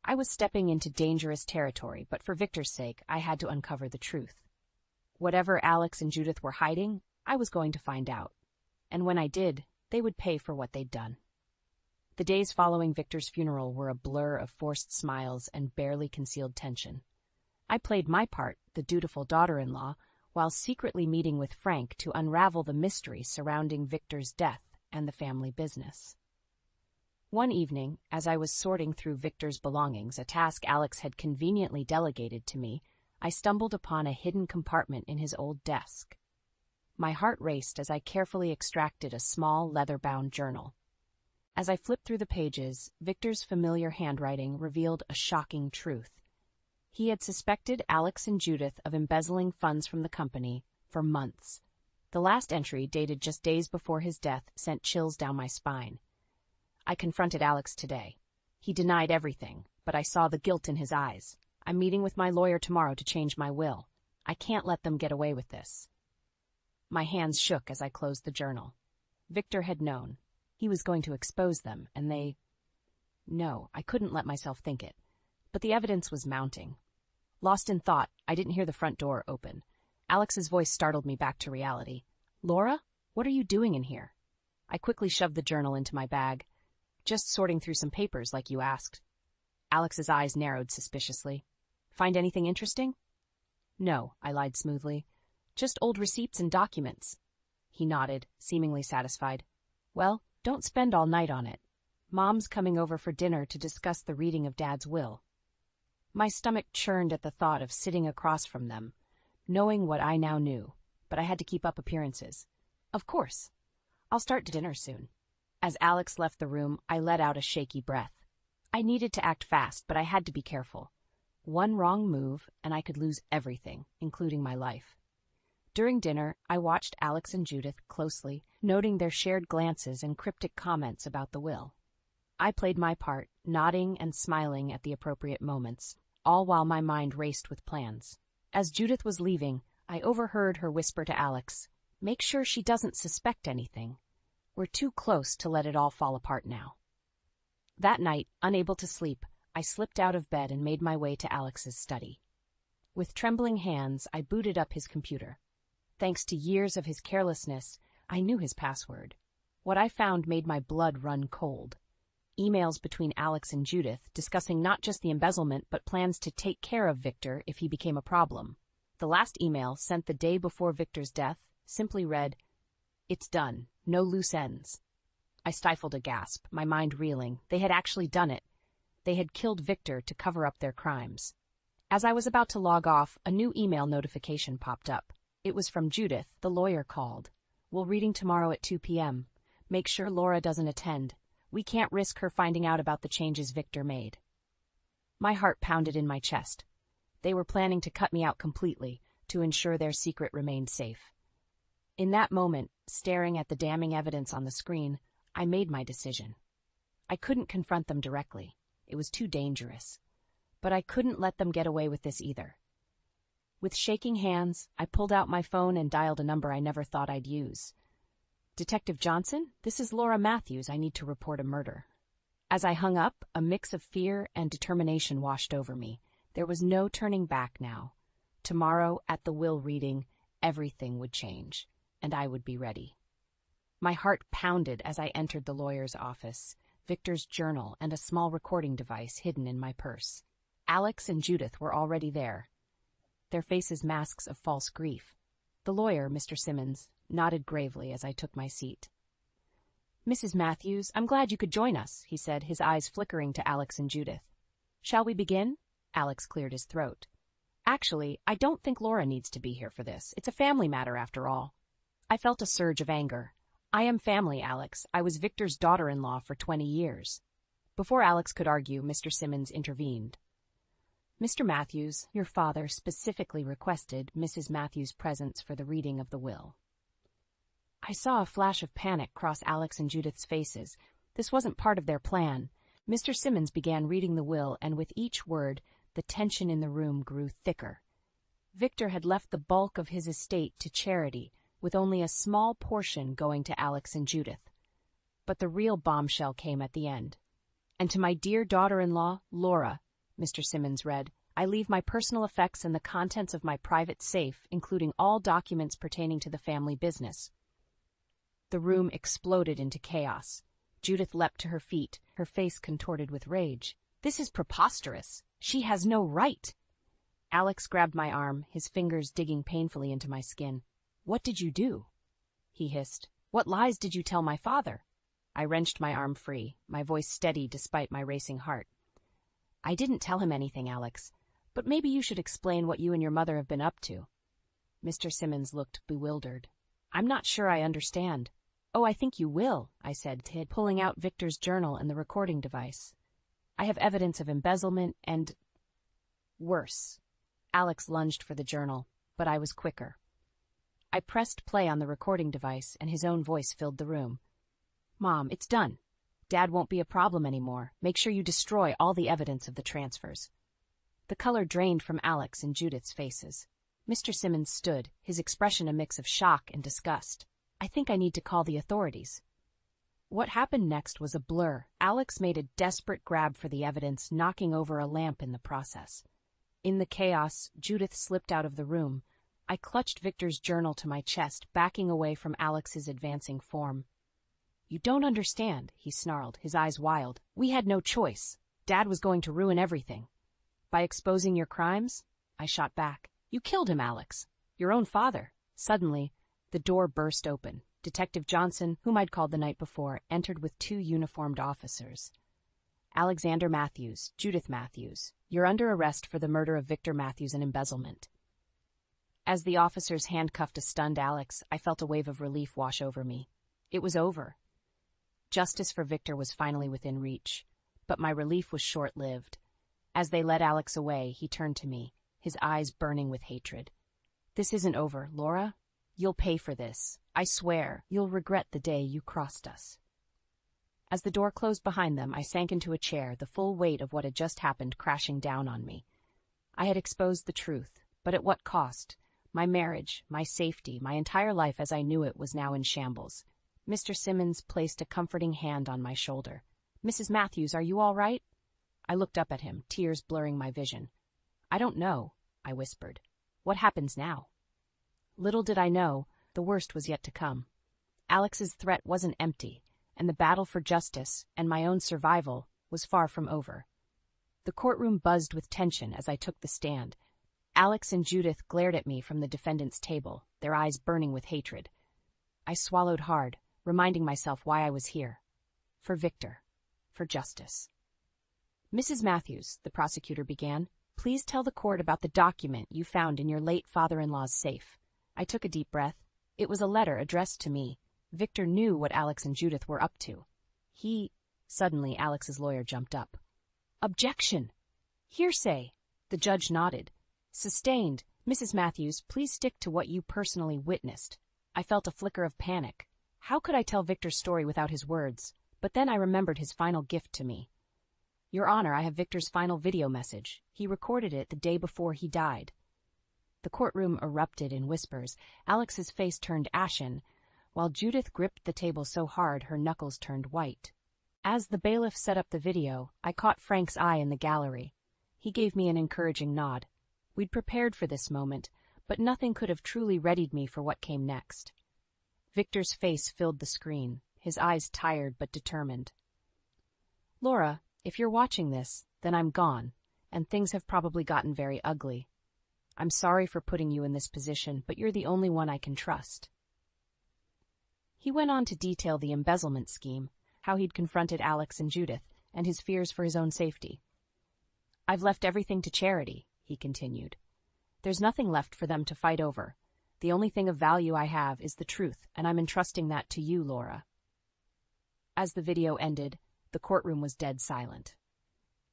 I was stepping into dangerous territory, but for Victor's sake, I had to uncover the truth. Whatever Alex and Judith were hiding, I was going to find out. And when I did, they would pay for what they'd done. The days following Victor's funeral were a blur of forced smiles and barely concealed tension. I played my part, the dutiful daughter-in-law, while secretly meeting with Frank to unravel the mystery surrounding Victor's death and the family business. One evening, as I was sorting through Victor's belongings, a task Alex had conveniently delegated to me, I stumbled upon a hidden compartment in his old desk. My heart raced as I carefully extracted a small, leather-bound journal. As I flipped through the pages, Victor's familiar handwriting revealed a shocking truth. He had suspected Alex and Judith of embezzling funds from the company for months. The last entry, dated just days before his death, sent chills down my spine. I confronted Alex today. He denied everything, but I saw the guilt in his eyes. I'm meeting with my lawyer tomorrow to change my will. I can't let them get away with this. My hands shook as I closed the journal. Victor had known. He was going to expose them, and they... No, I couldn't let myself think it. But the evidence was mounting. Lost in thought, I didn't hear the front door open. Alex's voice startled me back to reality. "Laura, what are you doing in here?" I quickly shoved the journal into my bag. "Just sorting through some papers, like you asked." Alex's eyes narrowed suspiciously. "Find anything interesting?" "No," I lied smoothly. "Just old receipts and documents." He nodded, seemingly satisfied. "Well, don't spend all night on it. Mom's coming over for dinner to discuss the reading of Dad's will." My stomach churned at the thought of sitting across from them, knowing what I now knew, but I had to keep up appearances. "Of course. I'll start dinner soon." As Alex left the room, I let out a shaky breath. I needed to act fast, but I had to be careful. One wrong move, and I could lose everything, including my life. During dinner, I watched Alex and Judith closely, noting their shared glances and cryptic comments about the will. I played my part, nodding and smiling at the appropriate moments, all while my mind raced with plans. As Judith was leaving, I overheard her whisper to Alex, "Make sure she doesn't suspect anything. We're too close to let it all fall apart now." That night, unable to sleep, I slipped out of bed and made my way to Alex's study. With trembling hands, I booted up his computer. Thanks to years of his carelessness, I knew his password. What I found made my blood run cold. Emails between Alex and Judith discussing not just the embezzlement but plans to take care of Victor if he became a problem. The last email, sent the day before Victor's death, simply read, "It's done. No loose ends." I stifled a gasp, my mind reeling. They had actually done it. They had killed Victor to cover up their crimes. As I was about to log off, a new email notification popped up. It was from Judith. The lawyer called. "We'll reading tomorrow at 2 p.m. Make sure Laura doesn't attend. We can't risk her finding out about the changes Victor made." My heart pounded in my chest. They were planning to cut me out completely to ensure their secret remained safe. In that moment, staring at the damning evidence on the screen, I made my decision. I couldn't confront them directly. It was too dangerous. But I couldn't let them get away with this either. With shaking hands, I pulled out my phone and dialed a number I never thought I'd use. "Detective Johnson, this is Laura Matthews. I need to report a murder." As I hung up, a mix of fear and determination washed over me. There was no turning back now. Tomorrow, at the will reading, everything would change, and I would be ready. My heart pounded as I entered the lawyer's office, Victor's journal and a small recording device hidden in my purse. Alex and Judith were already there, their faces masks of false grief. The lawyer, Mr. Simmons, nodded gravely as I took my seat. "Mrs. Matthews, I'm glad you could join us," he said, his eyes flickering to Alex and Judith. "Shall we begin?" Alex cleared his throat. "Actually, I don't think Laura needs to be here for this. It's a family matter, after all." I felt a surge of anger. "I am family, Alex. I was Victor's daughter-in-law for 20 years. Before Alex could argue, Mr. Simmons intervened. "Mr. Matthews, your father specifically requested Mrs. Matthews' presence for the reading of the will." I saw a flash of panic cross Alex and Judith's faces. This wasn't part of their plan. Mr. Simmons began reading the will, and with each word, the tension in the room grew thicker. Victor had left the bulk of his estate to charity, with only a small portion going to Alex and Judith. But the real bombshell came at the end. "And to my dear daughter-in-law, Laura," Mr. Simmons read, "I leave my personal effects and the contents of my private safe, including all documents pertaining to the family business." The room exploded into chaos. Judith leapt to her feet, her face contorted with rage. "This is preposterous. She has no right." Alex grabbed my arm, his fingers digging painfully into my skin. "What did you do?" he hissed. "What lies did you tell my father?" I wrenched my arm free, my voice steady despite my racing heart. "I didn't tell him anything, Alex. But maybe you should explain what you and your mother have been up to. Mr. Simmons looked bewildered. I'm not sure I understand. Oh, I think you will, I said, pulling out Victor's journal and the recording device. I have evidence of embezzlement and... worse. Alex lunged for the journal, but I was quicker. I pressed play on the recording device, and his own voice filled the room. Mom, it's done. Dad won't be a problem anymore. Make sure you destroy all the evidence of the transfers. The color drained from Alex and Judith's faces. Mr. Simmons stood, his expression a mix of shock and disgust. I think I need to call the authorities. What happened next was a blur. Alex made a desperate grab for the evidence, knocking over a lamp in the process. In the chaos, Judith slipped out of the room. I clutched Victor's journal to my chest, backing away from Alex's advancing form. You don't understand, he snarled, his eyes wild. We had no choice. Dad was going to ruin everything. By exposing your crimes? I shot back. You killed him, Alex. Your own father. Suddenly, the door burst open. Detective Johnson, whom I'd called the night before, entered with 2 uniformed officers. Alexander Matthews, Judith Matthews, you're under arrest for the murder of Victor Matthews and embezzlement. As the officers handcuffed a stunned Alex, I felt a wave of relief wash over me. It was over. Justice for Victor was finally within reach, but my relief was short-lived. As they led Alex away, he turned to me, his eyes burning with hatred. This isn't over, Laura. You'll pay for this. I swear, you'll regret the day you crossed us. As the door closed behind them, I sank into a chair, the full weight of what had just happened crashing down on me. I had exposed the truth, but at what cost? My marriage, my safety, my entire life as I knew it was now in shambles. Mr. Simmons placed a comforting hand on my shoulder. Mrs. Matthews, are you all right? I looked up at him, tears blurring my vision. I don't know, I whispered. What happens now? Little did I know, the worst was yet to come. Alex's threat wasn't empty, and the battle for justice and my own survival was far from over. The courtroom buzzed with tension as I took the stand. Alex and Judith glared at me from the defendant's table, their eyes burning with hatred. I swallowed hard, reminding myself why I was here. For Victor. For justice. Mrs. Matthews, the prosecutor began, please tell the court about the document you found in your late father-in-law's safe. I took a deep breath. It was a letter addressed to me. Victor knew what Alex and Judith were up to. Suddenly, Alex's lawyer jumped up. Objection! Hearsay! The judge nodded. Sustained. Mrs. Matthews, please stick to what you personally witnessed. I felt a flicker of panic. How could I tell Victor's story without his words? But then I remembered his final gift to me. Your Honor, I have Victor's final video message. He recorded it the day before he died. The courtroom erupted in whispers. Alex's face turned ashen, while Judith gripped the table so hard her knuckles turned white. As the bailiff set up the video, I caught Frank's eye in the gallery. He gave me an encouraging nod. We'd prepared for this moment, but nothing could have truly readied me for what came next. Victor's face filled the screen, his eyes tired but determined. Laura, if you're watching this, then I'm gone, and things have probably gotten very ugly. I'm sorry for putting you in this position, but you're the only one I can trust. He went on to detail the embezzlement scheme, how he'd confronted Alex and Judith, and his fears for his own safety. I've left everything to charity, he continued. There's nothing left for them to fight over. The only thing of value I have is the truth, and I'm entrusting that to you, Laura. As the video ended, the courtroom was dead silent.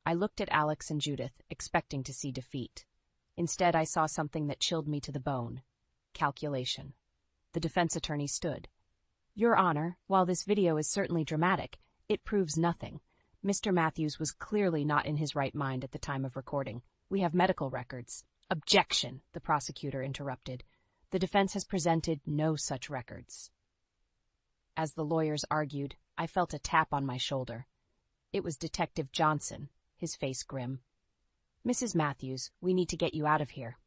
I looked at Alex and Judith, expecting to see defeat. Instead, I saw something that chilled me to the bone. Calculation. The defense attorney stood. Your Honor, while this video is certainly dramatic, it proves nothing. Mr. Matthews was clearly not in his right mind at the time of recording. We have medical records. Objection, the prosecutor interrupted. The defense has presented no such records. As the lawyers argued, I felt a tap on my shoulder. It was Detective Johnson, his face grim. Mrs. Matthews, we need to get you out of here.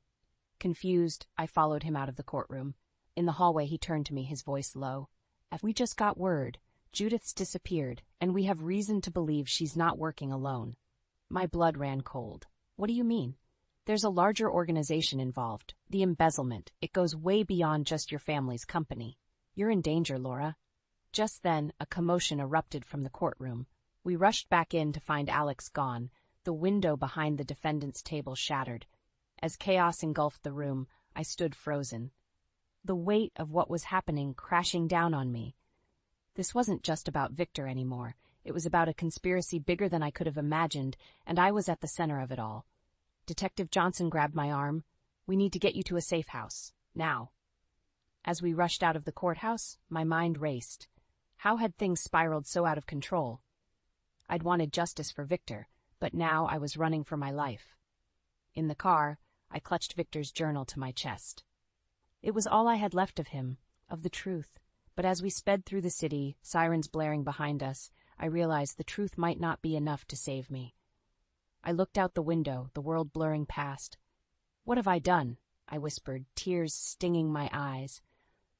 Confused, I followed him out of the courtroom. In the hallway, he turned to me, his voice low. We just got word. Judith's disappeared, and we have reason to believe she's not working alone. My blood ran cold. What do you mean? There's a larger organization involved, the embezzlement. It goes way beyond just your family's company. You're in danger, Laura. Just then, a commotion erupted from the courtroom. We rushed back in to find Alex gone, The window behind the defendant's table shattered. As chaos engulfed the room, I stood frozen. The weight of what was happening crashing down on me. This wasn't just about Victor anymore. It was about a conspiracy bigger than I could have imagined, and I was at the center of it all. Detective Johnson grabbed my arm. "We need to get you to a safe house. Now." As we rushed out of the courthouse, my mind raced. How had things spiraled so out of control? I'd wanted justice for Victor, but now I was running for my life. In the car, I clutched Victor's journal to my chest. It was all I had left of him, of the truth. But as we sped through the city, sirens blaring behind us, I realized the truth might not be enough to save me. I looked out the window, the world blurring past. "What have I done?" I whispered, tears stinging my eyes.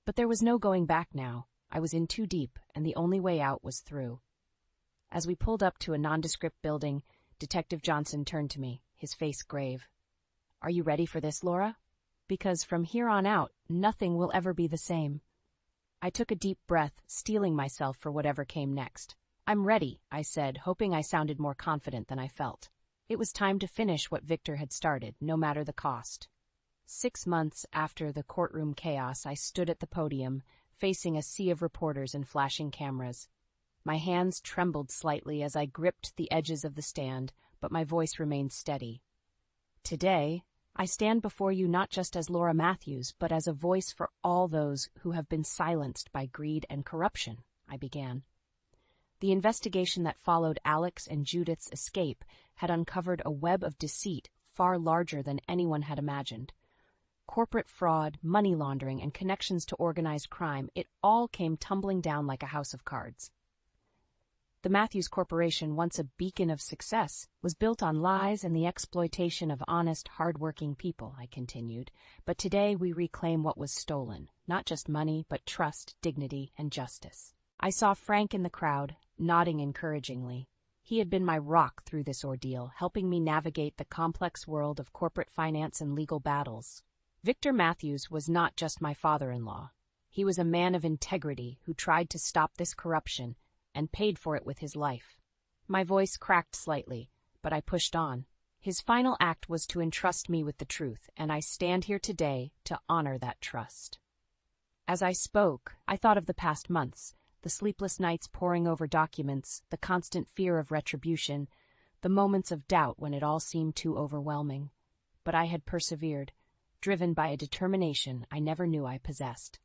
But there was no going back now. I was in too deep, and the only way out was through. As we pulled up to a nondescript building, Detective Johnson turned to me, his face grave. "Are you ready for this, Laura? Because from here on out, nothing will ever be the same." I took a deep breath, steeling myself for whatever came next. "I'm ready," I said, hoping I sounded more confident than I felt. It was time to finish what Victor had started, no matter the cost. 6 months after the courtroom chaos, I stood at the podium, facing a sea of reporters and flashing cameras. My hands trembled slightly as I gripped the edges of the stand, but my voice remained steady. "Today, I stand before you not just as Laura Matthews, but as a voice for all those who have been silenced by greed and corruption," I began. The investigation that followed Alex and Judith's escape had uncovered a web of deceit far larger than anyone had imagined. Corporate fraud, money laundering, and connections to organized crime, it all came tumbling down like a house of cards. The Matthews Corporation, once a beacon of success, was built on lies and the exploitation of honest, hard-working people, I continued. But today we reclaim what was stolen, not just money, but trust, dignity, and justice. I saw Frank in the crowd, nodding encouragingly. He had been my rock through this ordeal, helping me navigate the complex world of corporate finance and legal battles. Victor Matthews was not just my father-in-law. He was a man of integrity who tried to stop this corruption and paid for it with his life. My voice cracked slightly, but I pushed on. His final act was to entrust me with the truth, and I stand here today to honor that trust. As I spoke, I thought of the past months, the sleepless nights poring over documents, the constant fear of retribution, the moments of doubt when it all seemed too overwhelming. But I had persevered, driven by a determination I never knew I possessed.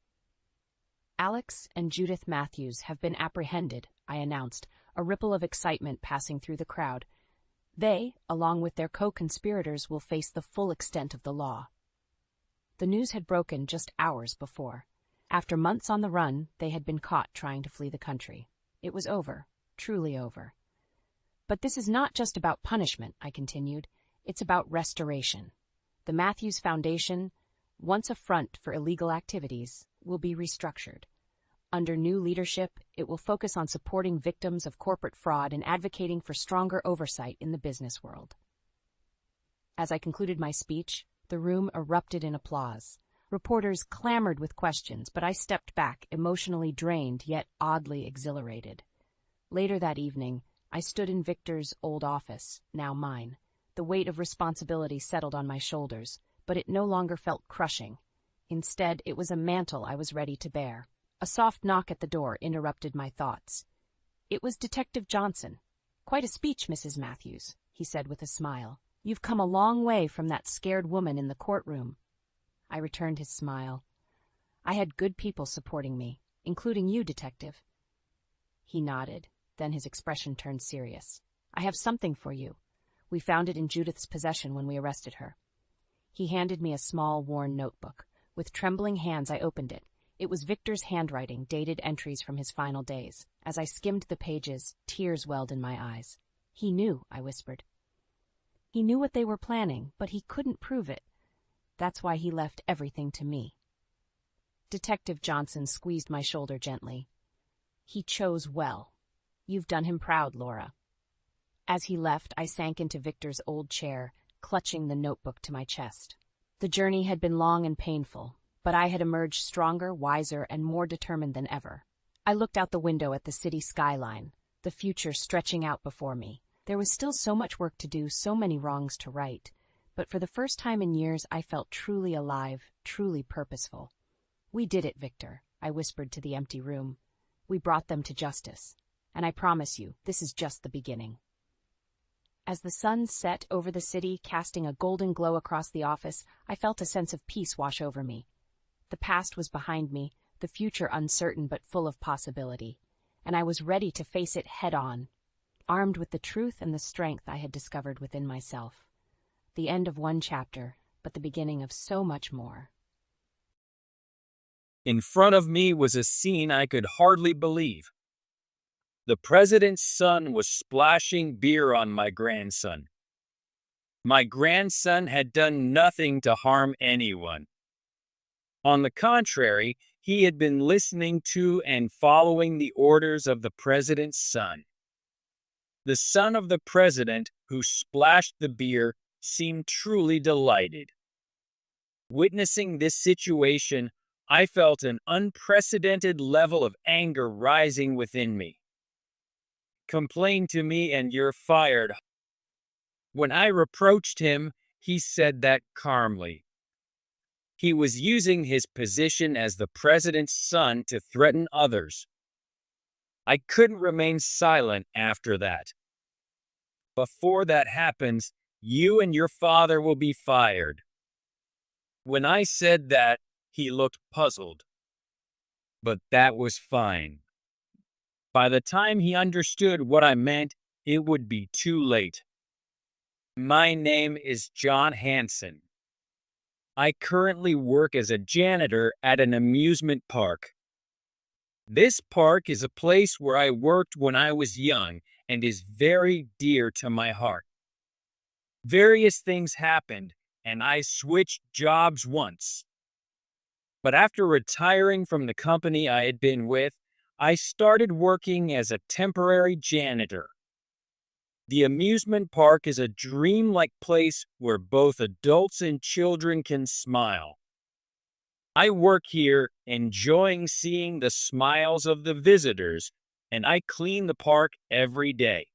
"Alex and Judith Matthews have been apprehended," I announced, a ripple of excitement passing through the crowd. "They, along with their co-conspirators, will face the full extent of the law." The news had broken just hours before. After months on the run, they had been caught trying to flee the country. It was over, truly over. "But this is not just about punishment," I continued. "It's about restoration. The Matthews Foundation, once a front for illegal activities, will be restructured. Under new leadership, it will focus on supporting victims of corporate fraud and advocating for stronger oversight in the business world." As I concluded my speech, the room erupted in applause. Reporters clamored with questions, but I stepped back, emotionally drained yet oddly exhilarated. Later that evening, I stood in Victor's old office, now mine. The weight of responsibility settled on my shoulders, but it no longer felt crushing. Instead, it was a mantle I was ready to bear. A soft knock at the door interrupted my thoughts. It was Detective Johnson. "Quite a speech, Mrs. Matthews," he said with a smile. "You've come a long way from that scared woman in the courtroom." I returned his smile. "I had good people supporting me, including you, Detective." He nodded, then his expression turned serious. "I have something for you. We found it in Judith's possession when we arrested her." He handed me a small, worn notebook. With trembling hands, I opened it. It was Victor's handwriting, dated entries from his final days. As I skimmed the pages, tears welled in my eyes. "He knew," I whispered. "He knew what they were planning, but he couldn't prove it. That's why he left everything to me." Detective Johnson squeezed my shoulder gently. "He chose well. You've done him proud, Laura." As he left, I sank into Victor's old chair, clutching the notebook to my chest. The journey had been long and painful, but I had emerged stronger, wiser, and more determined than ever. I looked out the window at the city skyline, the future stretching out before me. There was still so much work to do, so many wrongs to right. But for the first time in years, I felt truly alive, truly purposeful. "We did it, Victor," I whispered to the empty room. "We brought them to justice. And I promise you, this is just the beginning." As the sun set over the city, casting a golden glow across the office, I felt a sense of peace wash over me. The past was behind me, the future uncertain but full of possibility, and I was ready to face it head-on, armed with the truth and the strength I had discovered within myself. The end of one chapter, but the beginning of so much more. In front of me was a scene I could hardly believe. The president's son was splashing beer on my grandson. My grandson had done nothing to harm anyone. On the contrary, he had been listening to and following the orders of the president's son. The son of the president, who splashed the beer, seemed truly delighted. Witnessing this situation, I felt an unprecedented level of anger rising within me. "Complain to me and you're fired." When I reproached him, he said that calmly. He was using his position as the president's son to threaten others. I couldn't remain silent after that. "Before that happens, you and your father will be fired." When I said that, he looked puzzled. But that was fine. By the time he understood what I meant, it would be too late. My name is John Hanson. I currently work as a janitor at an amusement park. This park is a place where I worked when I was young and is very dear to my heart. Various things happened, and I switched jobs once. But after retiring from the company I had been with, I started working as a temporary janitor. The amusement park is a dreamlike place where both adults and children can smile. I work here, enjoying seeing the smiles of the visitors, and I clean the park every day.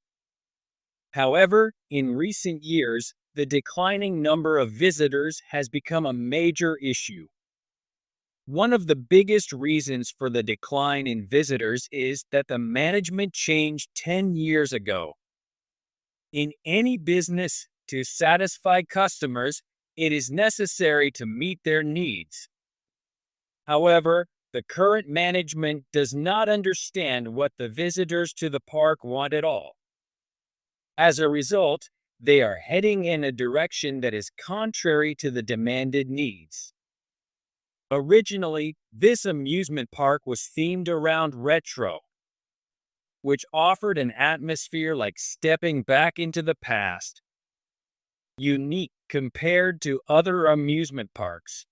However, in recent years, the declining number of visitors has become a major issue. One of the biggest reasons for the decline in visitors is that the management changed 10 years ago. In any business, to satisfy customers, it is necessary to meet their needs. However, the current management does not understand what the visitors to the park want at all. As a result, they are heading in a direction that is contrary to the demanded needs. Originally, this amusement park was themed around retro, which offered an atmosphere like stepping back into the past. Unique compared to other amusement parks.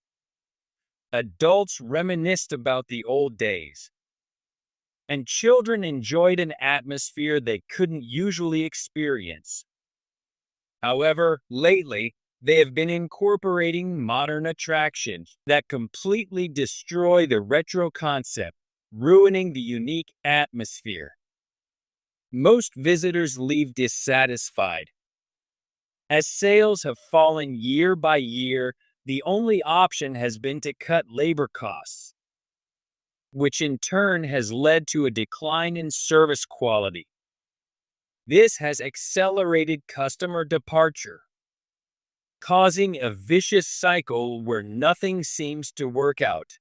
Adults reminisced about the old days, and children enjoyed an atmosphere they couldn't usually experience. However, lately, they have been incorporating modern attractions that completely destroy the retro concept, ruining the unique atmosphere. Most visitors leave dissatisfied. As sales have fallen year by year, the only option has been to cut labor costs, which in turn has led to a decline in service quality. This has accelerated customer departure, causing a vicious cycle where nothing seems to work out.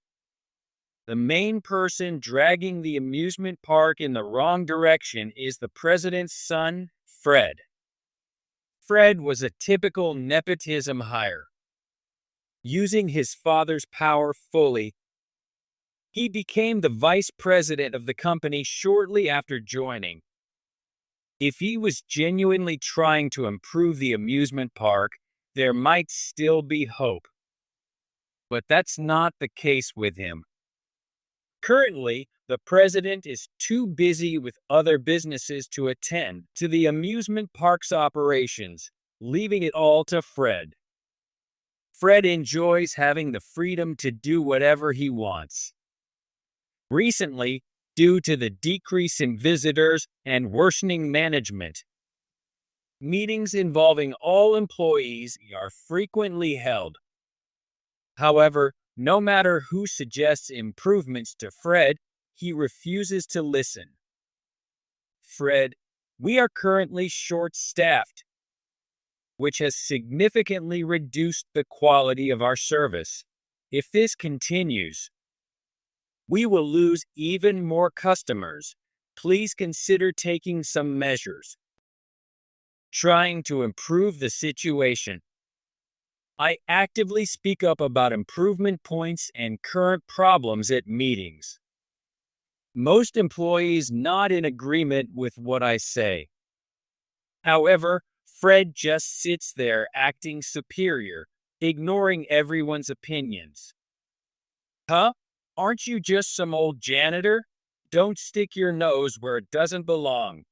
The main person dragging the amusement park in the wrong direction is the president's son, Fred. Fred was a typical nepotism hire. Using his father's power fully, he became the vice president of the company shortly after joining. If he was genuinely trying to improve the amusement park, there might still be hope. But that's not the case with him. Currently, the president is too busy with other businesses to attend to the amusement park's operations, leaving it all to Fred. Fred enjoys having the freedom to do whatever he wants. Recently, due to the decrease in visitors and worsening management, Meetings involving all employees are frequently held. However, no matter who suggests improvements to Fred, he refuses to listen. Fred, we are currently short-staffed, which has significantly reduced the quality of our service. If this continues, we will lose even more customers. Please consider taking some measures. Trying to improve the situation. I actively speak up about improvement points and current problems at meetings. Most employees nod in agreement with what I say. However, Fred just sits there acting superior, ignoring everyone's opinions. Huh? Aren't you just some old janitor? Don't stick your nose where it doesn't belong.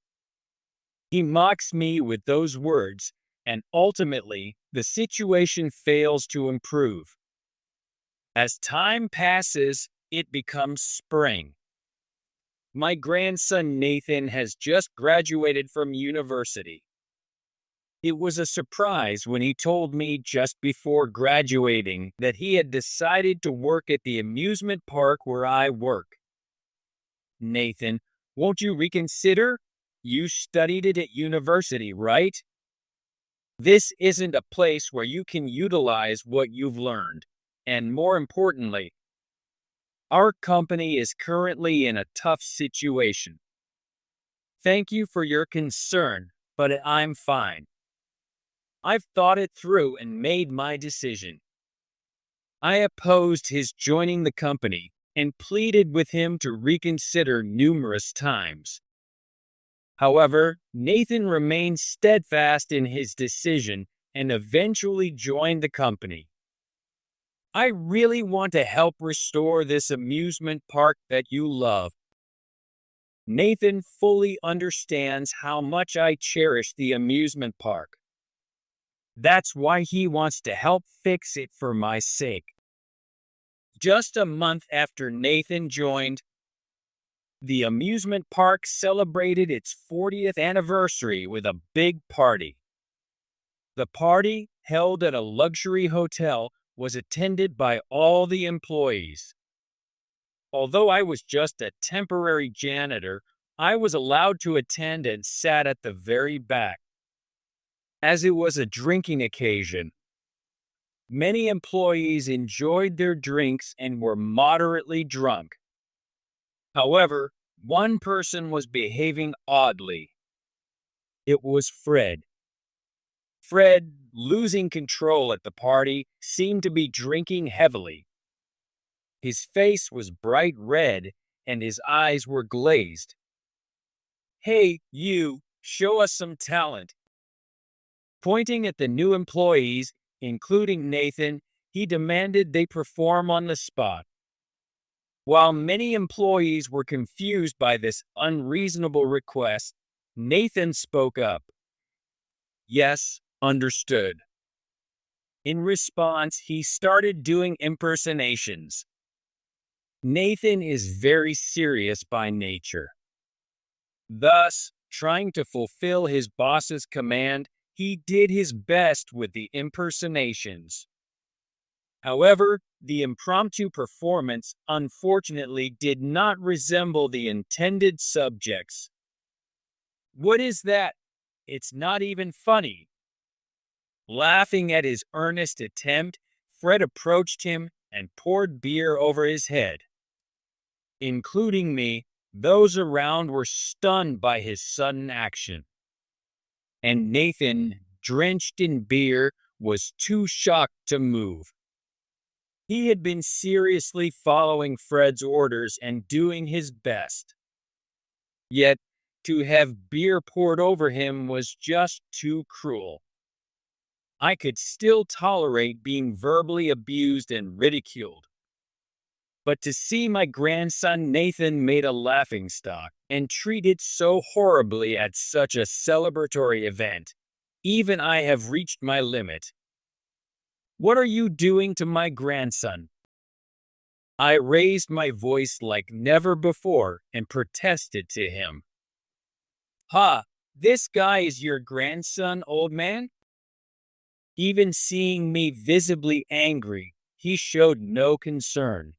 He mocks me with those words, and ultimately, the situation fails to improve. As time passes, it becomes spring. My grandson Nathan has just graduated from university. It was a surprise when he told me just before graduating that he had decided to work at the amusement park where I work. Nathan, won't you reconsider? You studied it at university, right? This isn't a place where you can utilize what you've learned. And more importantly, our company is currently in a tough situation. Thank you for your concern, but I'm fine. I've thought it through and made my decision. I opposed his joining the company and pleaded with him to reconsider numerous times. However, Nathan remained steadfast in his decision and eventually joined the company. I really want to help restore this amusement park that you love. Nathan fully understands how much I cherish the amusement park. That's why he wants to help fix it for my sake. Just a month after Nathan joined, the amusement park celebrated its 40th anniversary with a big party. The party, held at a luxury hotel, was attended by all the employees. Although I was just a temporary janitor, I was allowed to attend and sat at the very back. As it was a drinking occasion, many employees enjoyed their drinks and were moderately drunk. However, one person was behaving oddly. It was Fred. Fred, losing control at the party, seemed to be drinking heavily. His face was bright red and his eyes were glazed. "Hey, you, show us some talent." Pointing at the new employees, including Nathan, he demanded they perform on the spot. While many employees were confused by this unreasonable request, Nathan spoke up. "Yes, understood." In response, he started doing impersonations. Nathan is very serious by nature. Thus, trying to fulfill his boss's command, he did his best with the impersonations. However, the impromptu performance unfortunately did not resemble the intended subjects. "What is that? It's not even funny." Laughing at his earnest attempt, Fred approached him and poured beer over his head. Including me, those around were stunned by his sudden action. And Nathan, drenched in beer, was too shocked to move. He had been seriously following Fred's orders and doing his best. Yet, to have beer poured over him was just too cruel. I could still tolerate being verbally abused and ridiculed. But to see my grandson Nathan made a laughingstock and treated so horribly at such a celebratory event, even I have reached my limit. "What are you doing to my grandson?" I raised my voice like never before and protested to him. "Ha! This guy is your grandson, old man? Even seeing me visibly angry, he showed no concern.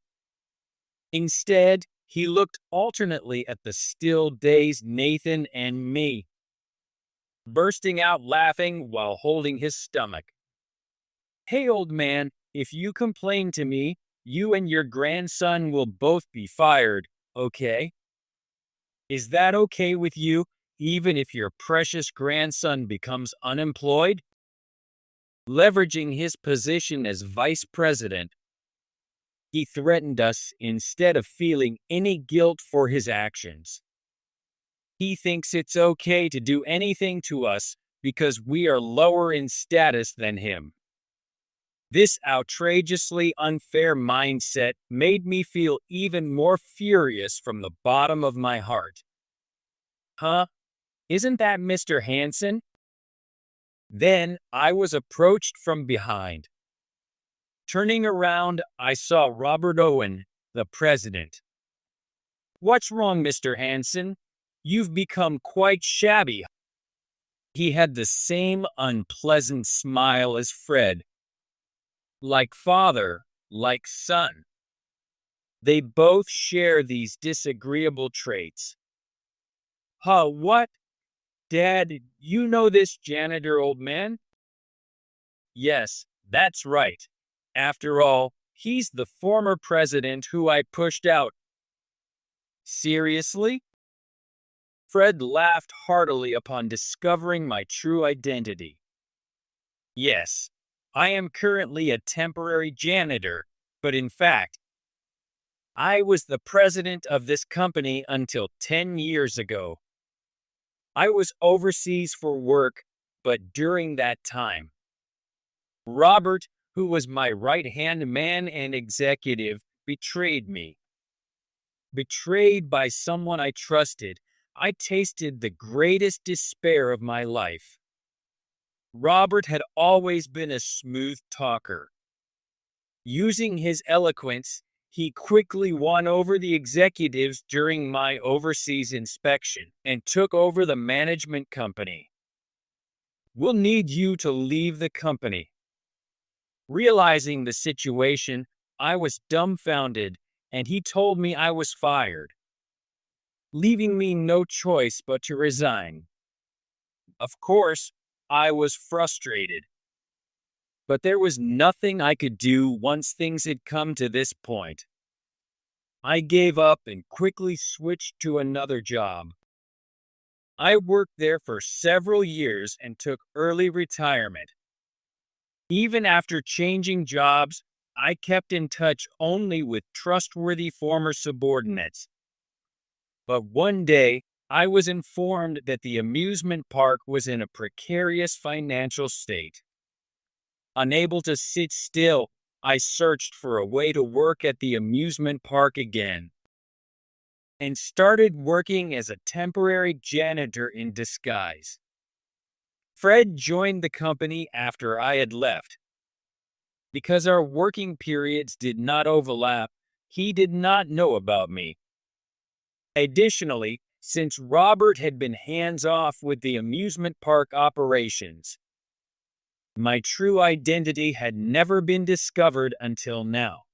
Instead, he looked alternately at the still dazed Nathan and me, bursting out laughing while holding his stomach. Hey, old man, if you complain to me, you and your grandson will both be fired, okay? Is that okay with you, even if your precious grandson becomes unemployed? Leveraging his position as vice president, he threatened us instead of feeling any guilt for his actions. He thinks it's okay to do anything to us because we are lower in status than him. This outrageously unfair mindset made me feel even more furious from the bottom of my heart. Huh? Isn't that Mr. Hanson? Then I was approached from behind. Turning around, I saw Robert Owen, the president. What's wrong, Mr. Hanson? You've become quite shabby. He had the same unpleasant smile as Fred. Like father, like son. They both share these disagreeable traits. Huh, what? Dad, you know this janitor, old man? Yes, that's right. After all, he's the former president who I pushed out. Seriously? Fred laughed heartily upon discovering my true identity. Yes, I am currently a temporary janitor, but in fact, I was the president of this company until 10 years ago. I was overseas for work, but during that time, Robert, who was my right-hand man and executive, betrayed me. Betrayed by someone I trusted, I tasted the greatest despair of my life. Robert had always been a smooth talker. Using his eloquence, he quickly won over the executives during my overseas inspection and took over the management company. We'll need you to leave the company. Realizing the situation, I was dumbfounded, and he told me I was fired, leaving me no choice but to resign. Of course, I was frustrated, but there was nothing I could do once things had come to this point. I gave up and quickly switched to another job. I worked there for several years and took early retirement. Even after changing jobs, I kept in touch only with trustworthy former subordinates. But one day, I was informed that the amusement park was in a precarious financial state. Unable to sit still, I searched for a way to work at the amusement park again and started working as a temporary janitor in disguise. Fred joined the company after I had left. Because our working periods did not overlap, he did not know about me. Additionally, since Robert had been hands-off with the amusement park operations, my true identity had never been discovered until now.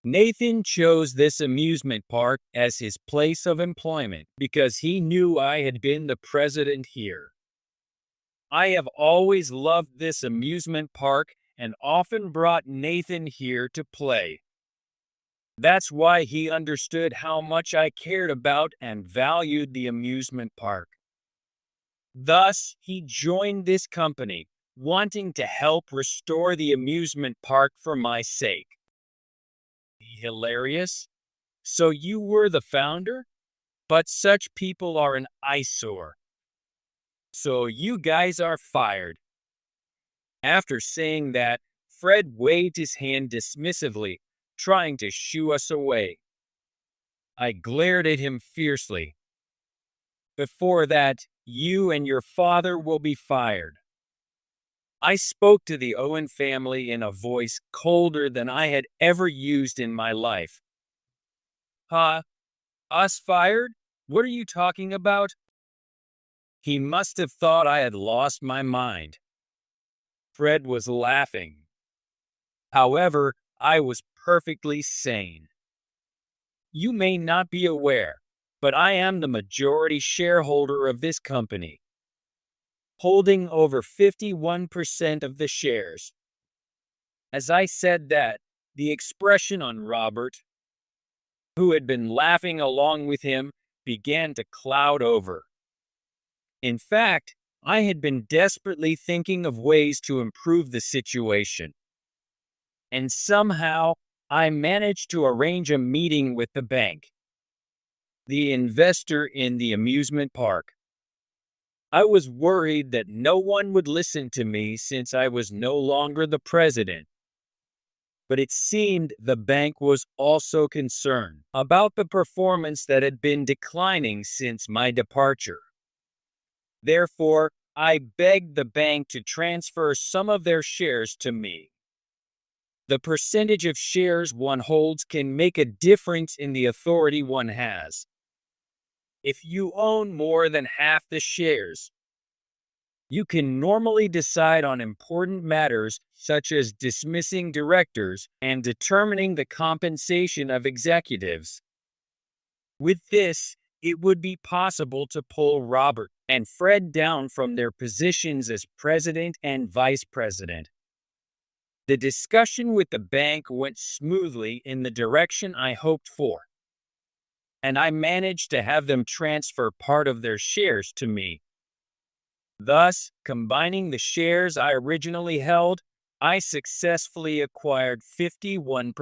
Nathan chose this amusement park as his place of employment because he knew I had been the president here. I have always loved this amusement park and often brought Nathan here to play. That's why he understood how much I cared about and valued the amusement park. Thus, he joined this company, wanting to help restore the amusement park for my sake. Hilarious. So you were the founder? But such people are an eyesore. So you guys are fired. After saying that, Fred waved his hand dismissively, trying to shoo us away. I glared at him fiercely. Before that, you and your father will be fired. I spoke to the Owen family in a voice colder than I had ever used in my life. Huh? Us fired? What are you talking about? He must have thought I had lost my mind. Fred was laughing. However, I was perfectly sane. You may not be aware, but I am the majority shareholder of this company, holding over 51% of the shares. As I said that, the expression on Robert, who had been laughing along with him, began to cloud over. In fact, I had been desperately thinking of ways to improve the situation. And somehow, I managed to arrange a meeting with the bank, the investor in the amusement park. I was worried that no one would listen to me since I was no longer the president. But it seemed the bank was also concerned about the performance that had been declining since my departure. Therefore, I begged the bank to transfer some of their shares to me. The percentage of shares one holds can make a difference in the authority one has. If you own more than half the shares, you can normally decide on important matters such as dismissing directors and determining the compensation of executives. With this, it would be possible to pull Robert and Fred down from their positions as president and vice president. The discussion with the bank went smoothly in the direction I hoped for, and I managed to have them transfer part of their shares to me. Thus, combining the shares I originally held, I successfully acquired 51%.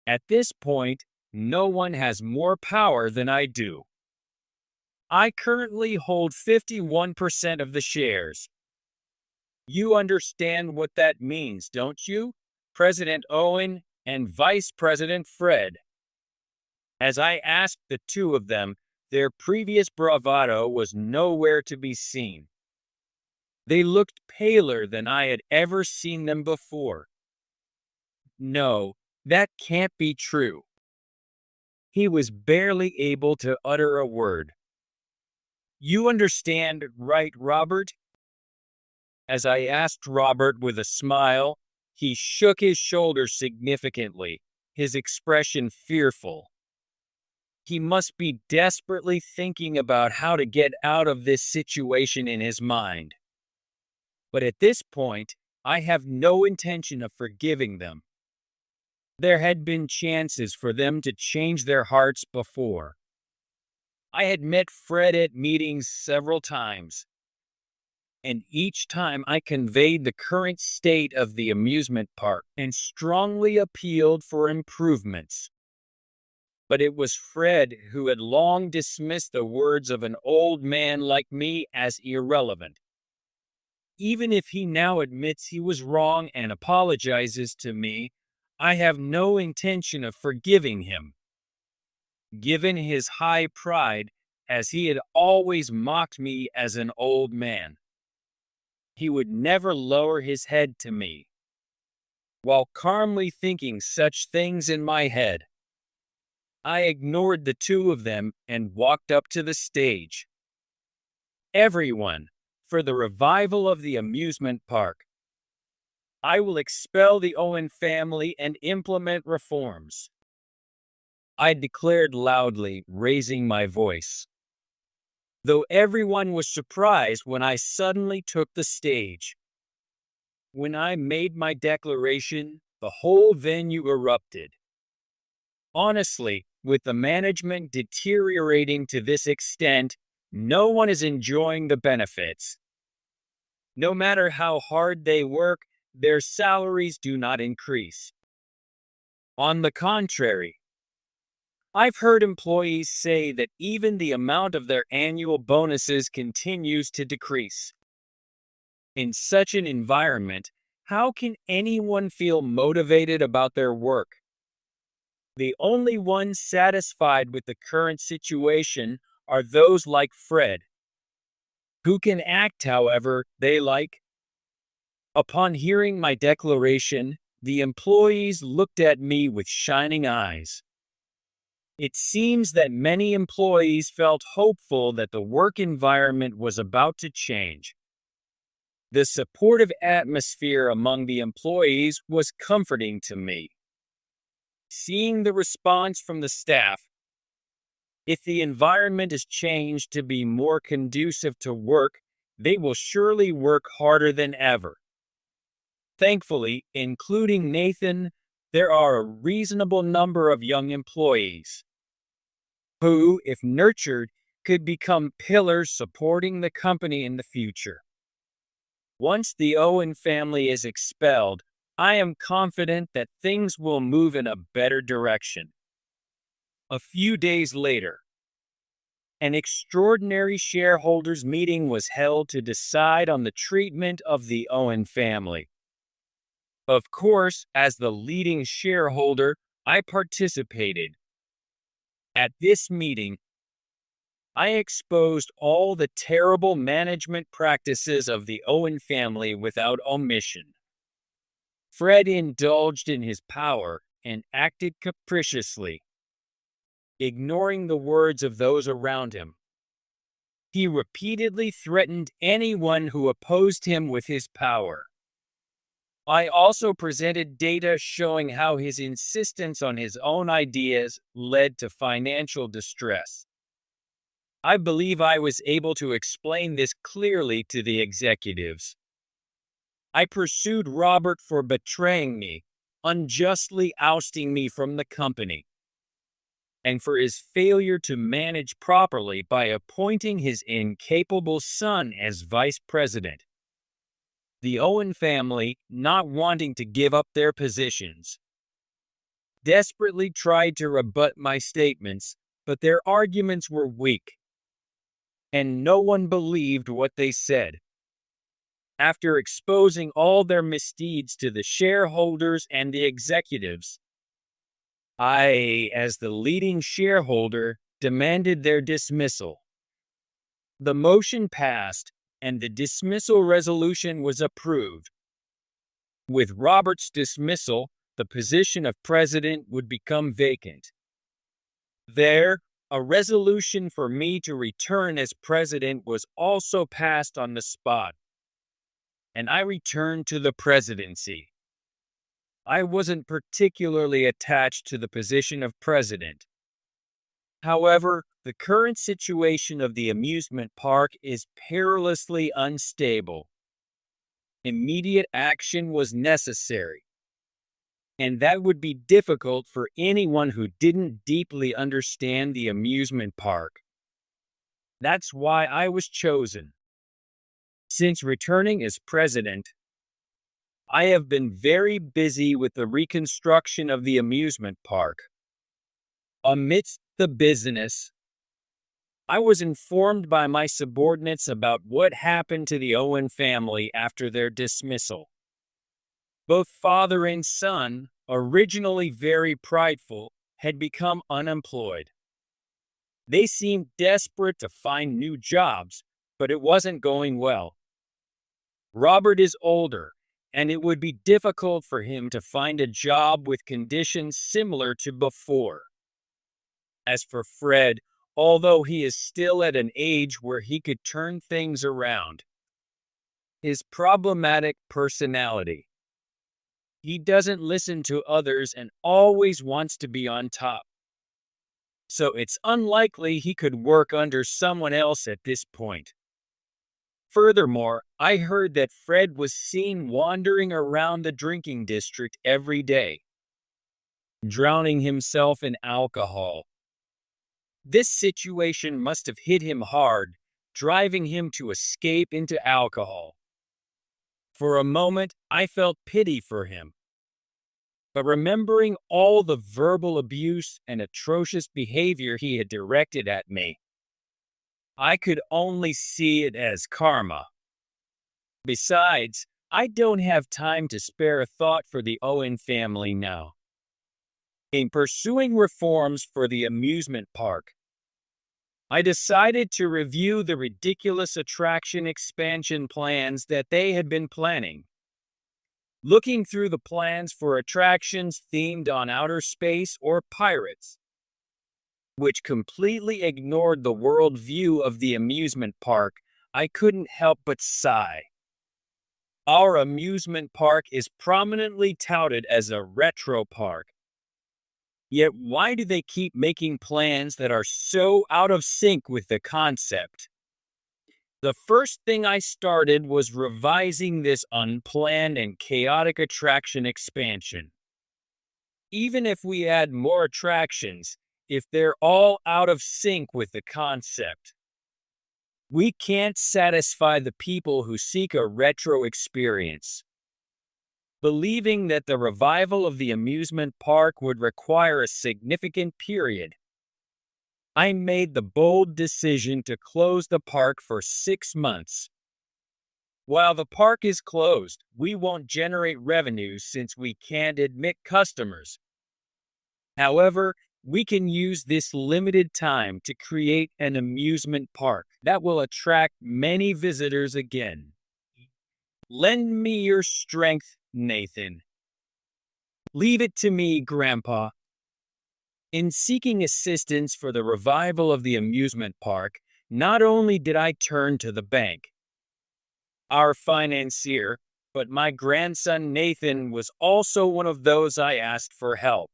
At this point, no one has more power than I do. I currently hold 51% of the shares. You understand what that means, don't you, President Owen and Vice President Fred? As I asked the two of them, their previous bravado was nowhere to be seen. They looked paler than I had ever seen them before. No, that can't be true. He was barely able to utter a word. You understand, right, Robert? As I asked Robert with a smile, he shook his shoulders significantly, his expression fearful. He must be desperately thinking about how to get out of this situation in his mind. But at this point, I have no intention of forgiving them. There had been chances for them to change their hearts before. I had met Fred at meetings several times, and each time I conveyed the current state of the amusement park and strongly appealed for improvements. But it was Fred who had long dismissed the words of an old man like me as irrelevant. Even if he now admits he was wrong and apologizes to me, I have no intention of forgiving him. Given his high pride, as he had always mocked me as an old man, he would never lower his head to me. While calmly thinking such things in my head, I ignored the two of them and walked up to the stage. Everyone, for the revival of the amusement park. I will expel the Owen family and implement reforms, I declared loudly, raising my voice. Though everyone was surprised when I suddenly took the stage. When I made my declaration, the whole venue erupted. Honestly, with the management deteriorating to this extent, no one is enjoying the benefits. No matter how hard they work, their salaries do not increase. On the contrary, I've heard employees say that even the amount of their annual bonuses continues to decrease. In such an environment, how can anyone feel motivated about their work? The only ones satisfied with the current situation are those like Fred, who can act however they like. Upon hearing my declaration, the employees looked at me with shining eyes. It seems that many employees felt hopeful that the work environment was about to change. The supportive atmosphere among the employees was comforting to me. Seeing the response from the staff, if the environment is changed to be more conducive to work, they will surely work harder than ever. Thankfully, including Nathan, there are a reasonable number of young employees who, if nurtured, could become pillars supporting the company in the future. Once the Owen family is expelled, I am confident that things will move in a better direction. A few days later, an extraordinary shareholders meeting was held to decide on the treatment of the Owen family. Of course, as the leading shareholder, I participated. At this meeting, I exposed all the terrible management practices of the Owen family without omission. Fred indulged in his power and acted capriciously, ignoring the words of those around him. He repeatedly threatened anyone who opposed him with his power. I also presented data showing how his insistence on his own ideas led to financial distress. I believe I was able to explain this clearly to the executives. I pursued Robert for betraying me, unjustly ousting me from the company, and for his failure to manage properly by appointing his incapable son as vice president. The Owen family, not wanting to give up their positions, desperately tried to rebut my statements, but their arguments were weak, and no one believed what they said. After exposing all their misdeeds to the shareholders and the executives, I, as the leading shareholder, demanded their dismissal. The motion passed, and the dismissal resolution was approved. With Robert's dismissal, the position of president would become vacant. There, a resolution for me to return as president was also passed on the spot, and I returned to the presidency. I wasn't particularly attached to the position of president. However, the current situation of the amusement park is perilously unstable. Immediate action was necessary, and that would be difficult for anyone who didn't deeply understand the amusement park. That's why I was chosen. Since returning as president, I have been very busy with the reconstruction of the amusement park. Amidst the business, I was informed by my subordinates about what happened to the Owen family after their dismissal. Both father and son, originally very prideful, had become unemployed. They seemed desperate to find new jobs, but it wasn't going well. Robert is older, and it would be difficult for him to find a job with conditions similar to before. As for Fred, although he is still at an age where he could turn things around, his problematic personality. He doesn't listen to others and always wants to be on top. So it's unlikely he could work under someone else at this point. Furthermore, I heard that Fred was seen wandering around the drinking district every day, drowning himself in alcohol. This situation must have hit him hard, driving him to escape into alcohol. For a moment, I felt pity for him. But remembering all the verbal abuse and atrocious behavior he had directed at me, I could only see it as karma. Besides, I don't have time to spare a thought for the Owen family now. In pursuing reforms for the amusement park, I decided to review the ridiculous attraction expansion plans that they had been planning. Looking through the plans for attractions themed on outer space or pirates, which completely ignored the world view of the amusement park, I couldn't help but sigh. Our amusement park is prominently touted as a retro park. Yet why do they keep making plans that are so out of sync with the concept? The first thing I started was revising this unplanned and chaotic attraction expansion. Even if we add more attractions, if they're all out of sync with the concept, we can't satisfy the people who seek a retro experience. Believing that the revival of the amusement park would require a significant period, I made the bold decision to close the park for 6 months. While the park is closed, we won't generate revenue since we can't admit customers. However, we can use this limited time to create an amusement park that will attract many visitors again. Lend me your strength, Nathan. Leave it to me, Grandpa. In seeking assistance for the revival of the amusement park, not only did I turn to the bank, our financier, but my grandson Nathan was also one of those I asked for help.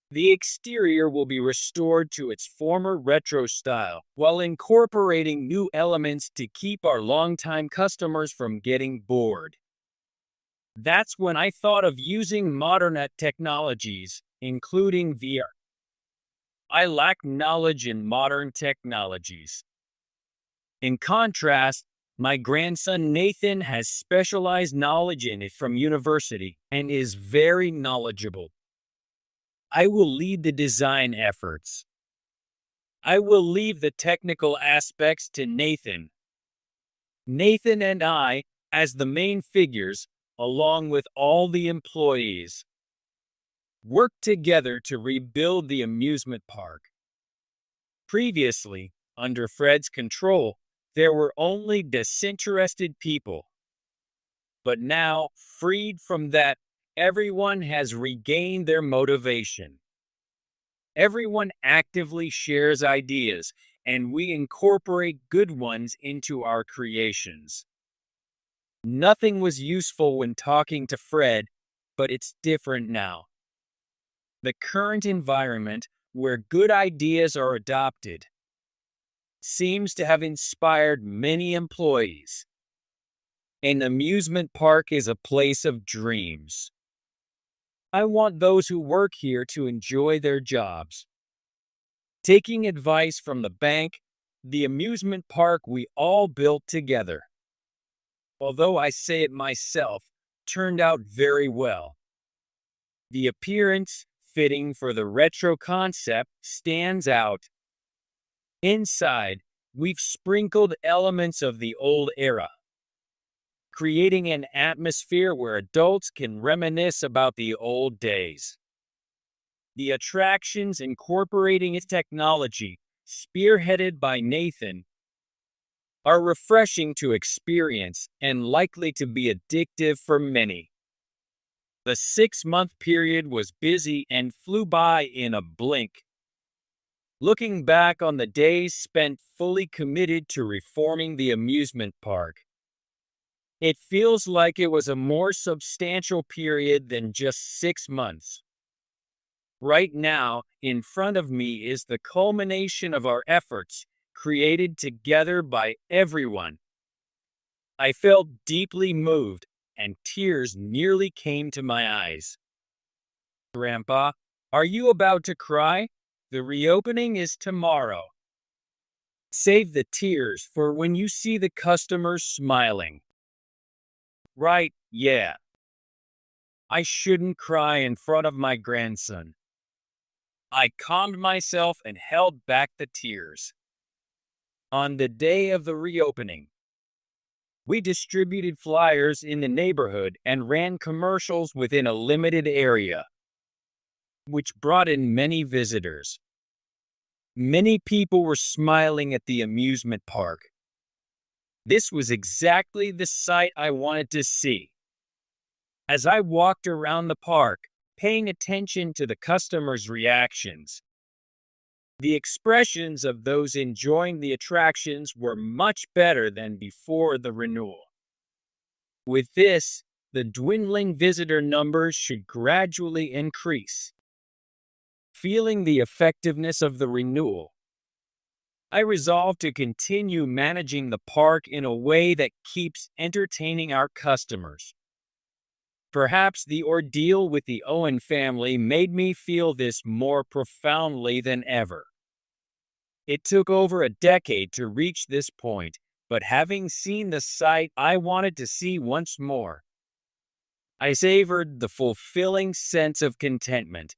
The exterior will be restored to its former retro style, while incorporating new elements to keep our longtime customers from getting bored. That's when I thought of using modern technologies, including VR. I lack knowledge in modern technologies. In contrast, my grandson Nathan has specialized knowledge in it from university and is very knowledgeable. I will lead the design efforts. I will leave the technical aspects to Nathan. Nathan and I, as the main figures, along with all the employees, work together to rebuild the amusement park. Previously, under Fred's control, there were only disinterested people. But now, freed from that, everyone has regained their motivation. Everyone actively shares ideas, and we incorporate good ones into our creations. Nothing was useful when talking to Fred, but it's different now. The current environment, where good ideas are adopted, seems to have inspired many employees. An amusement park is a place of dreams. I want those who work here to enjoy their jobs. Taking advice from the bank, the amusement park we all built together, although I say it myself, turned out very well. The appearance, fitting for the retro concept, stands out. Inside, we've sprinkled elements of the old era, creating an atmosphere where adults can reminisce about the old days. The attractions incorporating its technology, spearheaded by Nathan, are refreshing to experience and likely to be addictive for many. The 6-month period was busy and flew by in a blink. Looking back on the days spent fully committed to reforming the amusement park, it feels like it was a more substantial period than just 6 months. Right now, in front of me is the culmination of our efforts, created together by everyone. I felt deeply moved, and tears nearly came to my eyes. Grandpa, are you about to cry? The reopening is tomorrow. Save the tears for when you see the customers smiling. Right, yeah. I shouldn't cry in front of my grandson. I calmed myself and held back the tears. On the day of the reopening, we distributed flyers in the neighborhood and ran commercials within a limited area, which brought in many visitors. Many people were smiling at the amusement park. This was exactly the sight I wanted to see. As I walked around the park, paying attention to the customers' reactions, The expressions of those enjoying the attractions were much better than before the renewal. With this, the dwindling visitor numbers should gradually increase. Feeling the effectiveness of the renewal, I resolved to continue managing the park in a way that keeps entertaining our customers. Perhaps the ordeal with the Owen family made me feel this more profoundly than ever. It took over a decade to reach this point, but having seen the sight I wanted to see once more, I savored the fulfilling sense of contentment